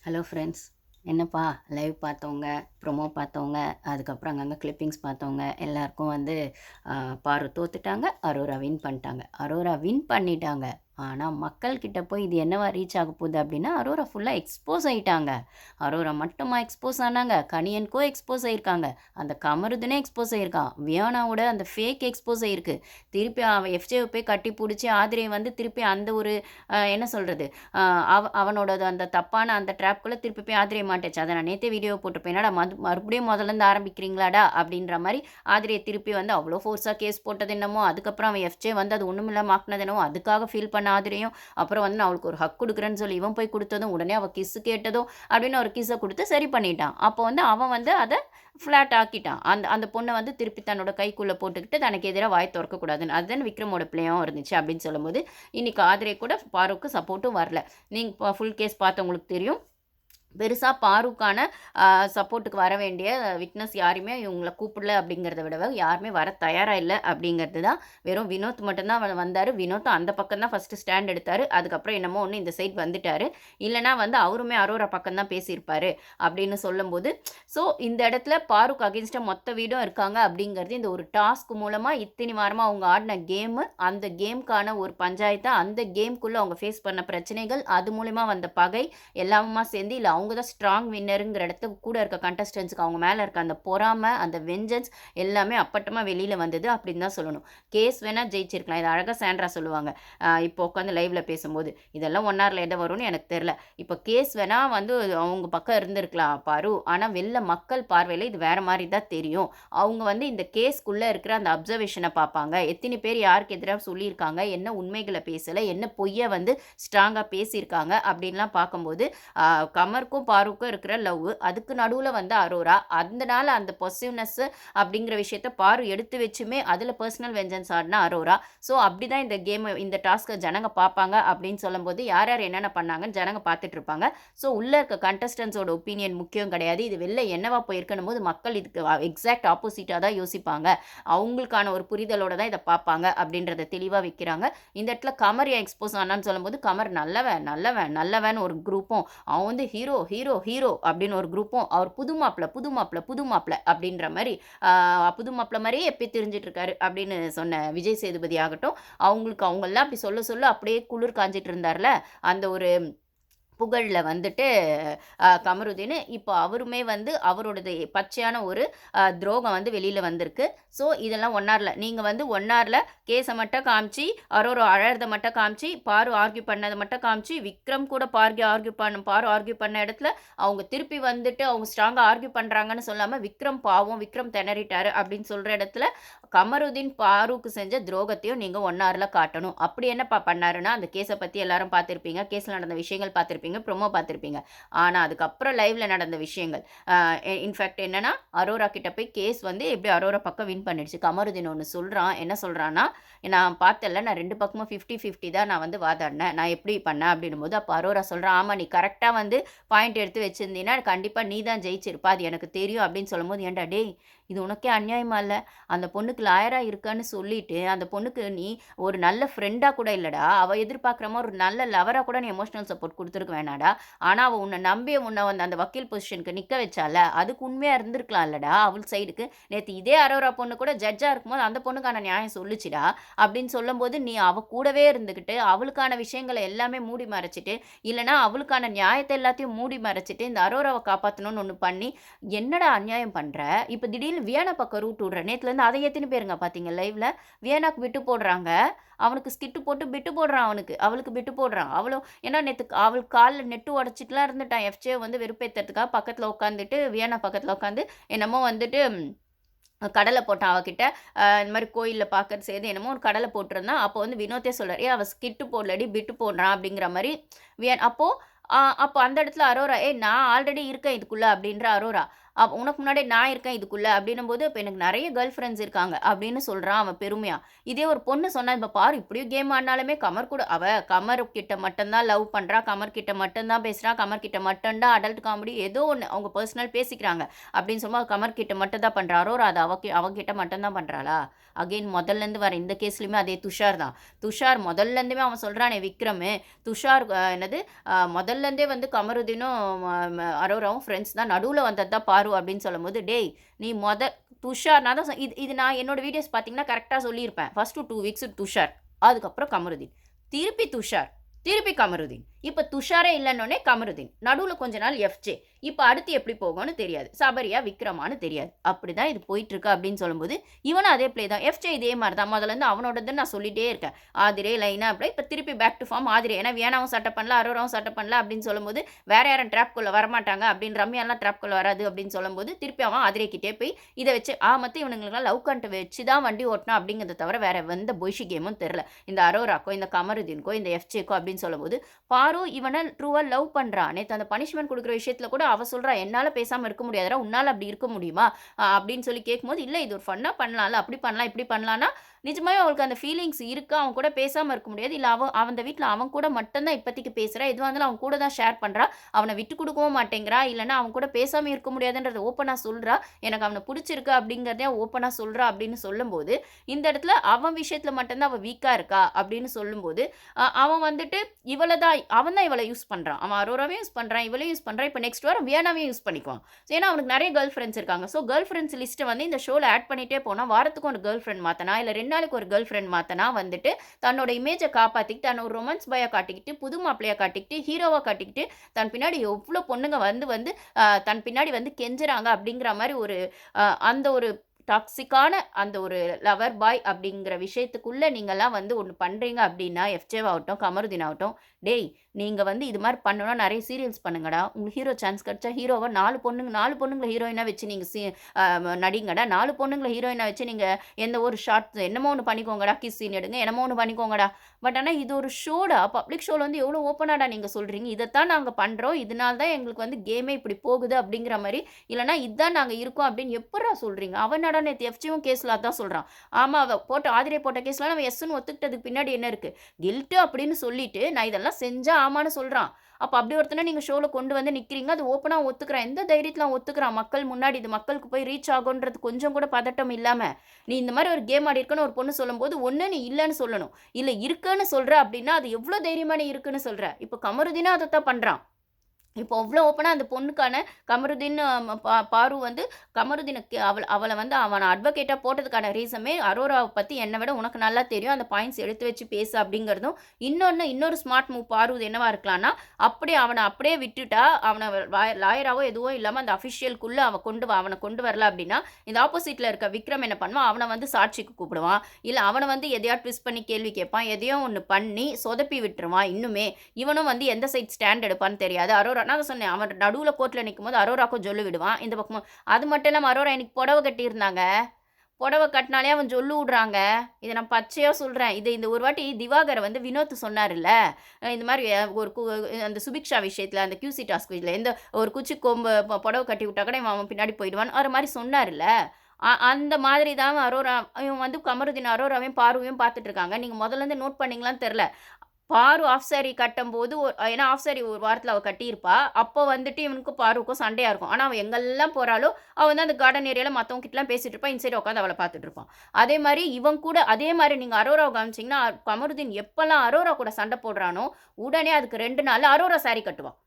Hello friends. என்னப்பா live பார்த்தவங்க, promo பார்த்தவங்க, அதுக்கப்புறம் அங்கங்கே கிளிப்பிங்ஸ் பார்த்தவங்க எல்லாருக்கும் வந்து பாரு தோத்துட்டாங்க, அரோரா வின் பண்ணிட்டாங்க. அரோரா வின் பண்ணிட்டாங்க. ஆனால் மக்கள்கிட்ட போய் இது என்னவா ரீச் ஆக போகுது அப்படின்னா, அரோரா ஃபுல்லாக எக்ஸ்போஸ் ஆகிட்டாங்க. அரோரா மட்டுமா எக்ஸ்போஸ் ஆனாங்க, கனியனுக்கோ எக்ஸ்போஸ் ஆகியிருக்காங்க, அந்த கமருதுனே எக்ஸ்போஸ் ஆகியிருக்கான், வியானாவோட அந்த ஃபேக் எக்ஸ்போஸ் ஆகிருக்கு. திருப்பி அவன் எஃப்ஜேவை போய் கட்டி பிடிச்சி ஆதிரியை வந்து திருப்பி அந்த ஒரு என்ன சொல்கிறது, அவனோட அந்த தப்பான அந்த ட்ராப்குள்ளே திருப்பி போய் ஆதிரியை மாட்டுச்சு. அதை நான் நேற்றே வீடியோ போட்டிருப்பேன். என்னடா மறுபடியும் முதல்லேருந்து ஆரம்பிக்கிறீங்களாடா அப்படின்ற மாதிரி ஆதிரியை திருப்பி வந்து அவ்வளோ ஃபோர்ஸாக கேஸ் போட்டது என்னமோ, அதுக்கப்புறம் அவன் எஃப்ஜே வந்து அது ஒன்றுமில்லாம ஆக்குனது என்னமோ, அதுக்காக ஃபீல் பண்ண ஆதிரியும், அப்புறம் வந்து நான் அவளுக்கு ஒரு ஹக் கொடுக்குறேன்னு சொல்லி இவன் போய் கொடுத்ததும் உடனே அவள் கிஸ்ஸு கேட்டதும் அப்படின்னு ஒரு கிஸ்ஸை கொடுத்து சரி பண்ணிட்டான். அப்போ வந்து அவன் வந்து அதை ஃப்ளாட் ஆக்கிட்டான். அந்த அந்த பொண்ணை வந்து திருப்பி தன்னோட கைக்குள்ளே போட்டுக்கிட்டு தனக்கு எதிராக வாய் திறக்கக்கூடாதுன்னு. அதுதான் விக்ரமோட பிள்ளையாகவும் இருந்துச்சு அப்படின்னு சொல்லும்போது, இன்னைக்கு ஆதிரை கூட பாருக்கு சப்போர்ட்டும் வரல. நீங்கள் ஃபுல் கேஸ் பார்த்தவங்களுக்கு தெரியும். பெருசாக பாருக்கான சப்போர்ட்டுக்கு வர வேண்டிய விட்னஸ் யாருமே இவங்கள கூப்பிடல அப்படிங்கிறத விட யாருமே வர தயாராக இல்லை அப்படிங்கிறது தான். வெறும் வினோத் மட்டும்தான் வந்தார். வினோத் அந்த பக்கம் தான் ஃபஸ்ட்டு ஸ்டாண்ட் எடுத்தார். அதுக்கப்புறம் என்னமோ ஒன்று இந்த சைட் வந்துட்டார். இல்லைனா வந்து அவருமே அரோரா பக்கம் தான் பேசியிருப்பார் அப்படின்னு சொல்லும்போது, ஸோ இந்த இடத்துல பாருக்கு அகேன்ஸ்டாக மொத்த வீடும் இருக்காங்க அப்படிங்கிறது இந்த ஒரு டாஸ்க் மூலமாக இத்தனை வாரமாக அவங்க ஆடின கேமு, அந்த கேமுக்கான ஒரு பஞ்சாயத்தை, அந்த கேம்குள்ளே அவங்க ஃபேஸ் பண்ண பிரச்சனைகள், அது மூலமாக வந்த பகை எல்லாமுமா சேர்ந்து இல்லை அவங்க தான் ஸ்ட்ராங் வின்னருங்கிற இடத்துக்கு கூட இருக்க கண்டஸ்டன்ஸுக்கு அவங்க மேலே இருக்க அந்த பொறாமை, அந்த வெஞ்சன்ஸ் எல்லாமே அப்பட்டமாக வெளியில் வந்தது அப்படின்னு தான் சொல்லணும். கேஸ் வேணால் ஜெயிச்சிருக்கலாம். இது அழகாக சாண்ட்ரா சொல்லுவாங்க இப்போ உட்காந்து லைவில் பேசும்போது, இதெல்லாம் 1 ஹவரில் எதை வரும்னு எனக்கு தெரில. இப்போ கேஸ் வேணால் வந்து அவங்க பக்கம் இருந்திருக்கலாம் பாரு, ஆனால் வெளில மக்கள் பார்வையில் இது வேறு மாதிரி தான் தெரியும். அவங்க வந்து இந்த கேஸ்க்குள்ளே இருக்கிற அந்த அப்சர்வேஷனை பார்ப்பாங்க. எத்தனை பேர் யாருக்கு எதிராக சொல்லியிருக்காங்க, என்ன உண்மைகளை பேசலை, என்ன பொய்யை வந்து ஸ்ட்ராங்காக பேசியிருக்காங்க அப்படின்லாம் பார்க்கும்போது கமருக்கும் பாருக்கும் இருக்கிற லவ், அதுக்கு நடுவில் வந்து அரோரா, அதனால அந்த பொசிவ்னஸ் அப்படிங்கிற விஷயத்த பாரு எடுத்து வச்சுமே அதில் பர்சனல் வெஞ்சன்ஸ் ஆடினா அரோரா. ஸோ அப்படி தான் இந்த கேம், இந்த டாஸ்க்கை ஜனங்க பார்ப்பாங்க அப்படின்னு சொல்லும்போது யார் யார் என்னென்ன பண்ணாங்கன்னு ஜனங்க பார்த்துட்டு இருப்பாங்க. ஸோ உள்ளே இருக்க கண்டஸ்டன்ஸோட ஒப்பீனியன் முக்கியம் கிடையாது. இது வெளில என்னவா போயிருக்கணும் போது மக்கள் இதுக்கு எக்ஸாக்ட் ஆப்போசிட்டாக தான் யோசிப்பாங்க. அவங்களுக்கான ஒரு புரிதலோட தான் இதை பார்ப்பாங்க அப்படின்றத தெளிவாக வைக்கிறாங்க. இந்த இடத்துல கமர் ஏன் எக்ஸ்போஸ் ஆனான்னு சொல்லும்போது, கமர் நல்லவன் நல்லவன் நல்லவன் ஒரு குரூப்பும், அவன் வந்து ஹீரோ ஹீரோ ஹீரோ அப்படின்னு ஒரு குரூப்பும், அவர் புது மாப்பிள புது மாப்பிள புது மாப்பிள அப்படின்ற மாதிரி புது மாப்பிள மாதிரியே எப்போ தெரிஞ்சிட்டு இருக்காரு அப்படின்னு சொன்ன விஜய் சேதுபதி ஆகட்டும், அவங்கெல்லாம் அப்படி சொல்ல சொல்ல அப்படியே குளிர் காஞ்சிட்டு இருந்தார்ல, அந்த ஒரு புகழில் வந்துட்டு கமருதீன் இப்போ அவருமே வந்து அவரோடது பச்சையான ஒரு துரோகம் வந்து வெளியில் வந்திருக்கு. ஸோ இதெல்லாம் 1 ஹவரில் நீங்கள் வந்து 1 ஹவரில் கேஸை மட்டும் காமிச்சு, அரோரா அழறதை மட்டும் காமிச்சு, பாரு ஆர்கியூ பண்ணதை மட்டும் காமிச்சு, விக்ரம் கூட பாரு ஆர்கியூ பண்ண இடத்துல அவங்க திருப்பி வந்துட்டு அவங்க ஸ்ட்ராங்காக ஆர்கியூ பண்ணுறாங்கன்னு சொல்லாமல், விக்ரம் பாவம் விக்ரம் திணறிட்டாரு அப்படின்னு சொல்கிற இடத்துல கமருதீன் பாருக்கு செஞ்ச துரோகத்தையும் நீங்கள் 1 ஹவரில் காட்டணும். அப்படி என்னப்பா பண்ணாருன்னா, அந்த கேஸை பற்றி எல்லாரும் பார்த்துருப்பீங்க, கேஸில் நடந்த விஷயங்கள் பார்த்துருப்பீங்க, ப்ரொமோ பார்த்துருப்பீங்க. ஆனால் அதுக்கப்புறம் லைவ்ல நடந்த விஷயங்கள், இன்ஃபேக்ட் என்னன்னா அரோரா கிட்ட போய் கேஸ் வந்து எப்படி அரோரா பக்கம் வின் பண்ணிடுச்சு. கமருதீன் ஒன்று சொல்கிறான். என்ன சொல்கிறான்னா, நான் பார்த்தல, நான் 2 பக்கமும் 50-50 தான் நான் வந்து வாதாடினேன், நான் எப்படி பண்ணேன் அப்படின்னும் போது, அப்போ அரோரா சொல்கிறான், ஆமாம் நீ கரெக்டாக வந்து பாயிண்ட் எடுத்து வச்சிருந்தீங்கன்னா கண்டிப்பாக நீ தான் ஜெயிச்சிருப்பா, அது எனக்கு தெரியும் அப்படின்னு சொல்லும்போது, ஏன்டா டேய் இது உனக்கே அநியாயமா இல்லை? அந்த பொண்ணுக்கு லாயராக இருக்கான்னு சொல்லிட்டு அந்த பொண்ணுக்கு நீ ஒரு நல்ல ஃப்ரெண்டாக கூட இல்லைடா, அவள் எதிர்பார்க்குற மாதிரி ஒரு நல்ல லவராக கூட நீ எமோஷனல் சப்போர்ட் கொடுத்துருக்க வேணாடா. ஆனால் அவள் உன்னை நம்பி உன்னை வந்து அந்த வக்கீல் பொசிஷனுக்கு நிற்க வச்சால, அதுக்கு உண்மையாக இருந்திருக்கலாம் இல்லடா அவள் சைடுக்கு. நேற்று இதே அரோரா பொண்ணு கூட ஜட்ஜாக இருக்கும்போது அந்த பொண்ணுக்கான நியாயம் சொல்லிச்சுடா அப்படின்னு சொல்லும்போது, நீ அவள் கூடவே இருந்துக்கிட்டு அவளுக்கான விஷயங்களை எல்லாமே மூடி மறைச்சிட்டு, இல்லைனா அவளுக்கான நியாயத்தை எல்லாத்தையும் மூடி மறைச்சிட்டு இந்த அரோராவை காப்பாற்றணும்னு ஒன்று பண்ணி என்னடா அநியாயம் பண்ணுற? இப்போ திடீர்னு வியானா பக்கம் ரூட் விடுற. நேற்றுலேருந்து அதை எத்தனை பேருங்க பார்த்தீங்க லைவ்ல? வியானாக்கு விட்டு போடுறாங்க, அவனுக்கு ஸ்கிட்டு போட்டு பிட்டு போடுறான், அவளுக்கு பிட்டு போடுறான். அவளும் ஏன்னா நேற்று அவள் காலில் நெட்டு உடச்சிட்டுலாம் இருந்துட்டான். எஃப்ஜே வந்து வெறுப்பேற்றுறதுக்காக பக்கத்தில் உட்காந்துட்டு, வியானா பக்கத்தில் உட்காந்து என்னமோ வந்துட்டு கடலை போட்டான் அவகிட்ட. இந்த மாதிரி கோயிலில் பார்க்கறது செய்து என்னமோ ஒரு கடலை போட்டிருந்தான். அப்போ வந்து வினோத்தே சொல்கிறார், அவள் ஸ்கிட்டு போடலடி பிட்டு போடுறான் அப்படிங்கிற மாதிரி அப்போ அந்த இடத்துல அரோரா, நான் ஆல்ரெடி இருக்கேன் இதுக்குள்ளே அப்படின்ற அரோரா. உனக்கு முன்னாடி நான் இருக்கேன் இதுக்குள்ள அப்படின்னும்போது, இப்ப எனக்கு நெறைய கேர்ள் ஃபிரெண்ட்ஸ் இருக்காங்க அப்படின்னு சொல்றான் அவன் பெருமையா. இதே ஒரு பொண்ணு சொன்னா, "இப்ப பாரு இப்படியும் கேம் ஆடுனாலுமே கமர் கூட அவ கமர் கிட்ட மட்டும் தான் லவ் பண்றா, கமர் கிட்ட மட்டும் தான் பேசுறா, கமர் கிட்ட மட்டும் தான் அடல்ட் காமெடி ஏதோ ஒண்ணு அவங்க பெர்சனல் பேசிக்கிறாங்க." அப்படின்னு சொல்லும்போது கமர் கிட்ட மட்டும் தான் பண்றா. அரோரா அது அவகிட்ட மட்டும் தான் பண்றாளா? அகைன் முதல்லேருந்து வர இந்த கேஸ்லயுமே அதே துஷார் தான். துஷார் முதல்லேருந்துமே அவன் சொல்றானே விக்ரமு, துஷார் என்னது முதல்லேருந்தே வந்து கமருதீனும் அரோராவும் ஃப்ரெண்ட்ஸ் தான். நடுவுல வந்தது தான் பாரு அப்படின்னு சொல்லும்போது, டேய் நீ துஷார் நான் தான் இது நான் என்னோட வீடியோஸ் பார்த்தீங்கன்னா கரெக்ட்டா சொல்லியிருப்பேன். First 2 weeks Tushar. அதுக்கப்புறம் கமருதீன். திருப்பி துஷார். திருப்பி கமருதீன். இப்ப துஷாரே இல்லன்னோனே கமருதீன். நடுவுல கொஞ்ச நாள் எஃப்ஜே. இப்ப அடுத்து எப்படி போகும்னு தெரியாது. சபரியா, விக்ரமான்னு தெரியாது. அப்படிதான் இது போயிட்டுருக்கு அப்படின்னு சொல்லும்போது, இவனும் அதே ப்ளே தான். எஃப்ஜே இதே மாரி தான். முதல்லேருந்து அவனோடதுன்னு நான் சொல்லிட்டே இருக்கேன். ஆதிரே, லைனா அப்படி இப்ப திருப்பி பேக் டு ஃபார்ம் ஆதிரே. ஏன்னா வியானாவும் சட்டை பண்ணல, அரோராவும் சட்டை பண்ணல அப்படின்னு சொல்லும்போது, வேற யாரும் ட்ராப்குள்ள வரமாட்டாங்க அப்படின்னு ரம்யாலாம் ட்ராப்குள்ள வராது அப்படின்னு சொல்லும்போது, திருப்பி அவன் ஆதிரே கிட்டே போய் இத வச்சு மொத்தம் இவனுங்களுக்குலாம் லவ் கன்ட் வச்சு தான் வண்டி ஓட்டினான் அப்படிங்கிறத தவிர வேற எந்த பொய்ஷி கேமும் தெரியல. இந்த அரோராக்கோ, இந்த கமருதீனுக்கோ, இந்த எஃப்ஜேக்கோ அப்படின்னு சொல்லும்போது, பாரு இவன ட்ரூவா லவ் பண்றா. நேத்து அந்த பனிஷ்மென்ட் குடுக்குற விஷயத்துல கூட அவ சொல்றா, "என்னால பேசாம இருக்க முடியாதுடா. உன்னால அப்படி இருக்க முடியுமா?" அப்படின்னு சொல்லி கேட்கும்போது, "இல்ல இது ஒரு ஃபன்னா பண்ணலாம்ல. அப்படி பண்ணலாம், இப்படி பண்ணலாம்னா" நிஜமாவே அவளுக்கு அந்த ஃபீலிங்ஸ் இருக்கா. அவன் கூட பேசாம இருக்க முடியாது. இல்ல அந்த வீட்ல அவன் கூட மட்டும் தான் இப்போதைக்கு பேசுறா. எதுவா இருந்தாலும் அவன் கூட தான் ஷேர் பண்றா. அவன விட்டு குடுக்கவும் மாட்டேங்கிறா. இல்லன்னா அவன் கூட பேசாம இருக்க முடியாதுன்றத ஓப்பனா சொல்றா. எனக்கு அவன புடிச்சிருக்கு அப்படிங்கிறதையும் ஓப்பனா சொல்றா அப்படின்னு சொல்லும்போது, இந்த இடத்துல அவன் விஷயத்துல மட்டும் தான் அவ வீக்கா இருக்கா அப்படின்னு சொல்லும்போது, அவன் வந்துட்டு அவன் தான் இவள யூஸ் பண்றான். அவன் அரோராவையும் யூஸ் பண்றான், இவளையும் யூஸ் பண்றான். இப்ப நெக்ஸ்ட் வாரம் வியானாவையும் யூஸ் பண்ணிக்குவான். ஏன்னா அவனுக்கு நெறைய கேர்ள் ஃபிரெண்ட்ஸ் இருக்காங்க. ஸோ கேர்ள் ஃபிரெண்ட்ஸ் லிஸ்ட்ட வந்து இந்த ஷோல ஆட் பண்ணிட்டே போனா, வாரத்துக்கு ஒரு கேர்ள் ஃபிரெண்ட் மாத்தனா, இல்ல 2 நாளைக்கு ஒரு கேர்ள் ஃபிரெண்ட் மாத்தனா வந்துட்டு, தன்னோட இமேஜ காப்பாத்திக்கிட்டு, தன்ன ஒரு ரொமான்ஸ் பாயா காட்டிக்கிட்டு, புது மாப்பிள்ளையா காட்டிக்கிட்டு, ஹீரோவா காட்டிக்கிட்டு, தன் பின்னாடி எவ்ளோ பொண்ணுங்க வந்து வந்து தன் பின்னாடி வந்து கெஞ்சுறாங்க அப்படிங்கிற மாரி ஒரு அந்த ஒரு டாக்ஸிக்கான அந்த ஒரு லவர் பாய் அப்படிங்கிற விஷயத்துக்குள்ள நீங்கலாம் வந்து ஒண்ணு பண்றீங்க அப்படின்னா, எஃப்ஜேவாகட்டும், கமருதீன் ஆகட்டும், "டேய் நீங்க வந்து இது மாரி பண்ணணும்னா நெறைய சீரியல்ஸ் பண்ணுங்கடா. உங்களுக்கு ஹீரோ சான்ஸ் கிடைச்சா ஹீரோவா 4 பொண்ணுங்கள ஹீரோயினா வச்சு நீங்க நடிங்கடா. 4 பொண்ணுங்கள ஹீரோயினா வச்சு நீங்க எந்த ஒரு ஷார்ட்ஸ் என்னமோ ஒண்ணு பண்ணிக்கோங்கடா. கிஸ் சீன் எடுங்க. என்னமோ ஒண்ணு பண்ணிக்கோங்கடா. பட் ஆனா இது ஒரு ஷோடா. பப்ளிக் ஷோல வந்து எவ்வளோ ஓப்பனாடா நீங்க சொல்றீங்க. இதத்தான் நாங்க பண்றோம். இதனால தான் எங்களுக்கு வந்து கேமே இப்படி போகுது அப்படிங்கிற மாரி, இல்லன்னா இதான் நாங்க இருக்கோம் அப்படின்னு எப்புட்றா சொல்றீங்க? அவன் என்னடா நேத்து எஃப்ஜேவும் கேஸ்ல அதான் சொல்றான். ஆமா அவ ஆதிரே போட்ட கேஸ்ல அவன் எஸ்ன்னு ஒத்துக்கிட்டதுக்கு பின்னாடி என்ன இருக்கு? கில்ட்டு அப்படின்னு சொல்லிட்டு, நான் இதெல்லாம் செஞ்சா ஆமான்னு சொல்றான். அப்ப அப்படி ஒருத்தன நீங்க ஷோல கொண்டு வந்து நிக்கிறீங்க. அது ஓப்பனா ஒத்துக்கிறான். எந்த தைரியத்துல அவன் ஒத்துக்கிறான்? மக்கள் முன்னாடி இது மக்களுக்கு போய் ரீச் ஆகும்ன்றது கொஞ்சம் கூட பதட்டம் இல்லாம, நீ இந்த மாரி ஒரு கேம் ஆடியிருக்கன்னு ஒரு பொண்ணு சொல்லும்போது, ஒண்ணு நீ இல்லன்னு சொல்லணும். இல்ல இருக்குன்னு சொல்ற அப்படின்னா, அது எவ்ளோ தைரியமா நீ இருக்குன்னு சொல்ற? இப்ப கமருதீனும் அதத்தான் பண்றான். இப்போ அவ்ளோ ஓப்பனா அந்த பொண்ணுக்கான கமருதீன் பாரு வந்து கமருதீனுக்கு அவள வந்து அவன அட்வொகேட்டா போட்டதுக்கான ரீசமே அரோராவ பத்தி என்ன விட உனக்கு நல்லா தெரியும். அந்த பாயிண்ட்ஸ் எடுத்து வச்சு பேசு அப்படிங்கிறதும், இன்னொரு ஸ்மார்ட் மூவ் பாரு என்னவா இருக்கலாம்னா, அவன அப்படியே விட்டுட்டா, அவன லாயராவோ எதுவோ இல்லாம அந்த அஃபிஷியல்குள்ள அவன கொண்டு வரல அப்படின்னா, இந்த ஆப்போசிட்ல இருக்க விக்ரம் என்ன பண்ணுவான், அவன வந்து சாட்சிக்கு கூப்பிடுவான். இல்ல அவன வந்து எதையாவது ட்விஸ்ட் பண்ணி கேள்வி கேட்பான். எதையோ ஒண்ணு பண்ணி சொதப்பி விட்டுருவான் இன்னுமே. இவனும் வந்து எந்த சைட் ஸ்டாண்ட் எடுப்பான்னு தெரியாது. அரோரா நான் தான் சொன்னேன். அவன் நடுவுல கோர்ட்ல நிக்கும்போது அரோராக்கும் ஜொல்லு விடுவான். இந்த பக்கமும் அது மட்டும் இல்லாம அரோரா இன்னைக்கு புடவ கட்டியிருந்தாங்க. புடவ கட்டினாலே அவன் ஜொல்லு விடுறாங்க. இத நான் பச்சையா சொல்றேன். இந்த ஒரு வாட்டி திவாகர் வந்து வினோத் சொன்னாருல்ல. இந்த மாரி ஒரு அந்த சுபிக்ஷா விஷயத்துல அந்த கியூசி டாஸ்க் விஷயத்துல ஒரு குச்சி கொம்பு புடவ கட்டி விட்டா கூட இவன் பின்னாடி போயிடுவான். ஒரு மாரி சொன்னாருல்ல. அந்த மாதிரி தான் அரோரா இவன் வந்து கமருதீன் அரோராவையும் பார்வையும் பார்த்துட்டு இருக்காங்க. நீங்க முதல்ல இருந்து நோட் பண்ணீங்களான்னு தெரியல. பாரு ஆஃப் சாரி கட்டம்போது ஏன்னா ஆஃப் சாரி ஒரு வாரத்தில அவ கட்டியிருப்பா. அப்போ வந்துட்டு இவனுக்கும் பாருவுக்கும் சண்டையா இருக்கும். ஆனா, அவ எங்கெல்லாம் போறாளோ, அவ வந்து அந்த கார்டன் ஏரியால மத்தவங்க கிட்டலாம் பேசிட்டு இருப்பா. இன்சைட் உட்காந்து அவள பார்த்துட்டு இருப்பான். அதே மாரி இவன் கூட அதே மாரி நீங்க அரோராவ கவனிச்சீங்கன்னா, கமருதீன் எப்பலாம் அரோரா கூட சண்டை போடுறானோ, உடனே அதுக்கு 2 நாள்ல அரோரா சாரி கட்டுவான்.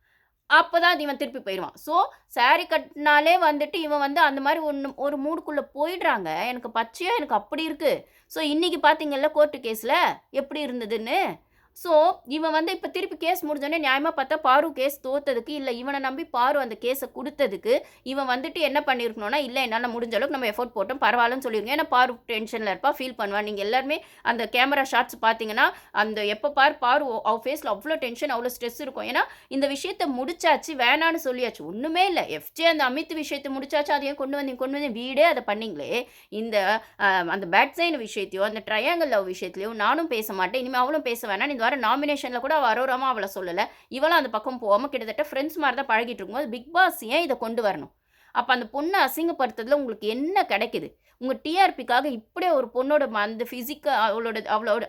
அப்பதான் இவன் திருப்பி போயிருவான். ஸோ, சாரி கட்டினாலே வந்துட்டு இவன் வந்து அந்த மாரி ஒரு மூடுக்குள்ள போயிடுறாங்க. எனக்கு அப்படி இருக்கு. ஸோ, இன்னைக்கு பார்த்தீங்கள்ல கோர்ட் கேஸ்ல எப்படி இருந்ததுன்னு. ஸோ, இவன் வந்து இப்ப திருப்பி கேஸ் முடிஞ்சோனே நியாயமா பார்த்தா பாரு கேஸ் தோத்ததுக்கு, இல்ல இவன நம்பி பாரு அந்த கேஸ குடுத்ததுக்கு, இவன் வந்துட்டு என்ன பண்ணியிருக்கணும்னா, இல்ல என்னால முடிஞ்ச அளவுக்கு நம்ம எஃபோர்ட் போட்டோம் பரவாயில்லன்னு சொல்லிருங்க. ஏன்னா பாரு டென்ஷன்ல இருப்பா, ஃபீல் பண்ணுவா. நீங்க எல்லாருமே அந்த கேமரா ஷாட்ஸ் பார்த்தீங்கன்னா, அந்த எப்ப பாரு அவ ஃபேஸ்ல அவ்ளோ டென்ஷன், அவ்ளோ ஸ்ட்ரெஸ் இருக்கும். ஏன்னா, இந்த விஷயத்த முடிச்சாச்சு, வேணான்னு சொல்லியாச்சு. ஒண்ணுமே இல்ல. எஃப்ஜே அந்த அமித் விஷயத்த முடிச்சாச்சு. அத ஏன் கொண்டு வந்தீங்க? வீடே அத பண்ணீங்களே! இந்த அந்த பேட் சைன் விஷயத்தையோ, அந்த ட்ரையாங்கிள் லவ் விஷயத்திலயோ நானும் பேச மாட்டேன். இனிமே அவளும் பேச வேணாம். இந்த வாரம் நாமினேஷன்ல கூட அவ அரோராமா அவள சொல்லல. இவளும் அந்த பக்கம் போகாம கிட்டத்தட்ட ஃப்ரெண்ட்ஸ் மாரி தான் பழகிட்டு இருக்கும்போது, பிக் பாஸ் ஏன் இத கொண்டு வரணும்? அப்ப அந்த பொண்ண அசிங்கப்படுத்துறதுல உங்களுக்கு என்ன கிடைக்குது? உங்க டிஆர்பிக்காக இப்படியே ஒரு பொண்ணோட அந்த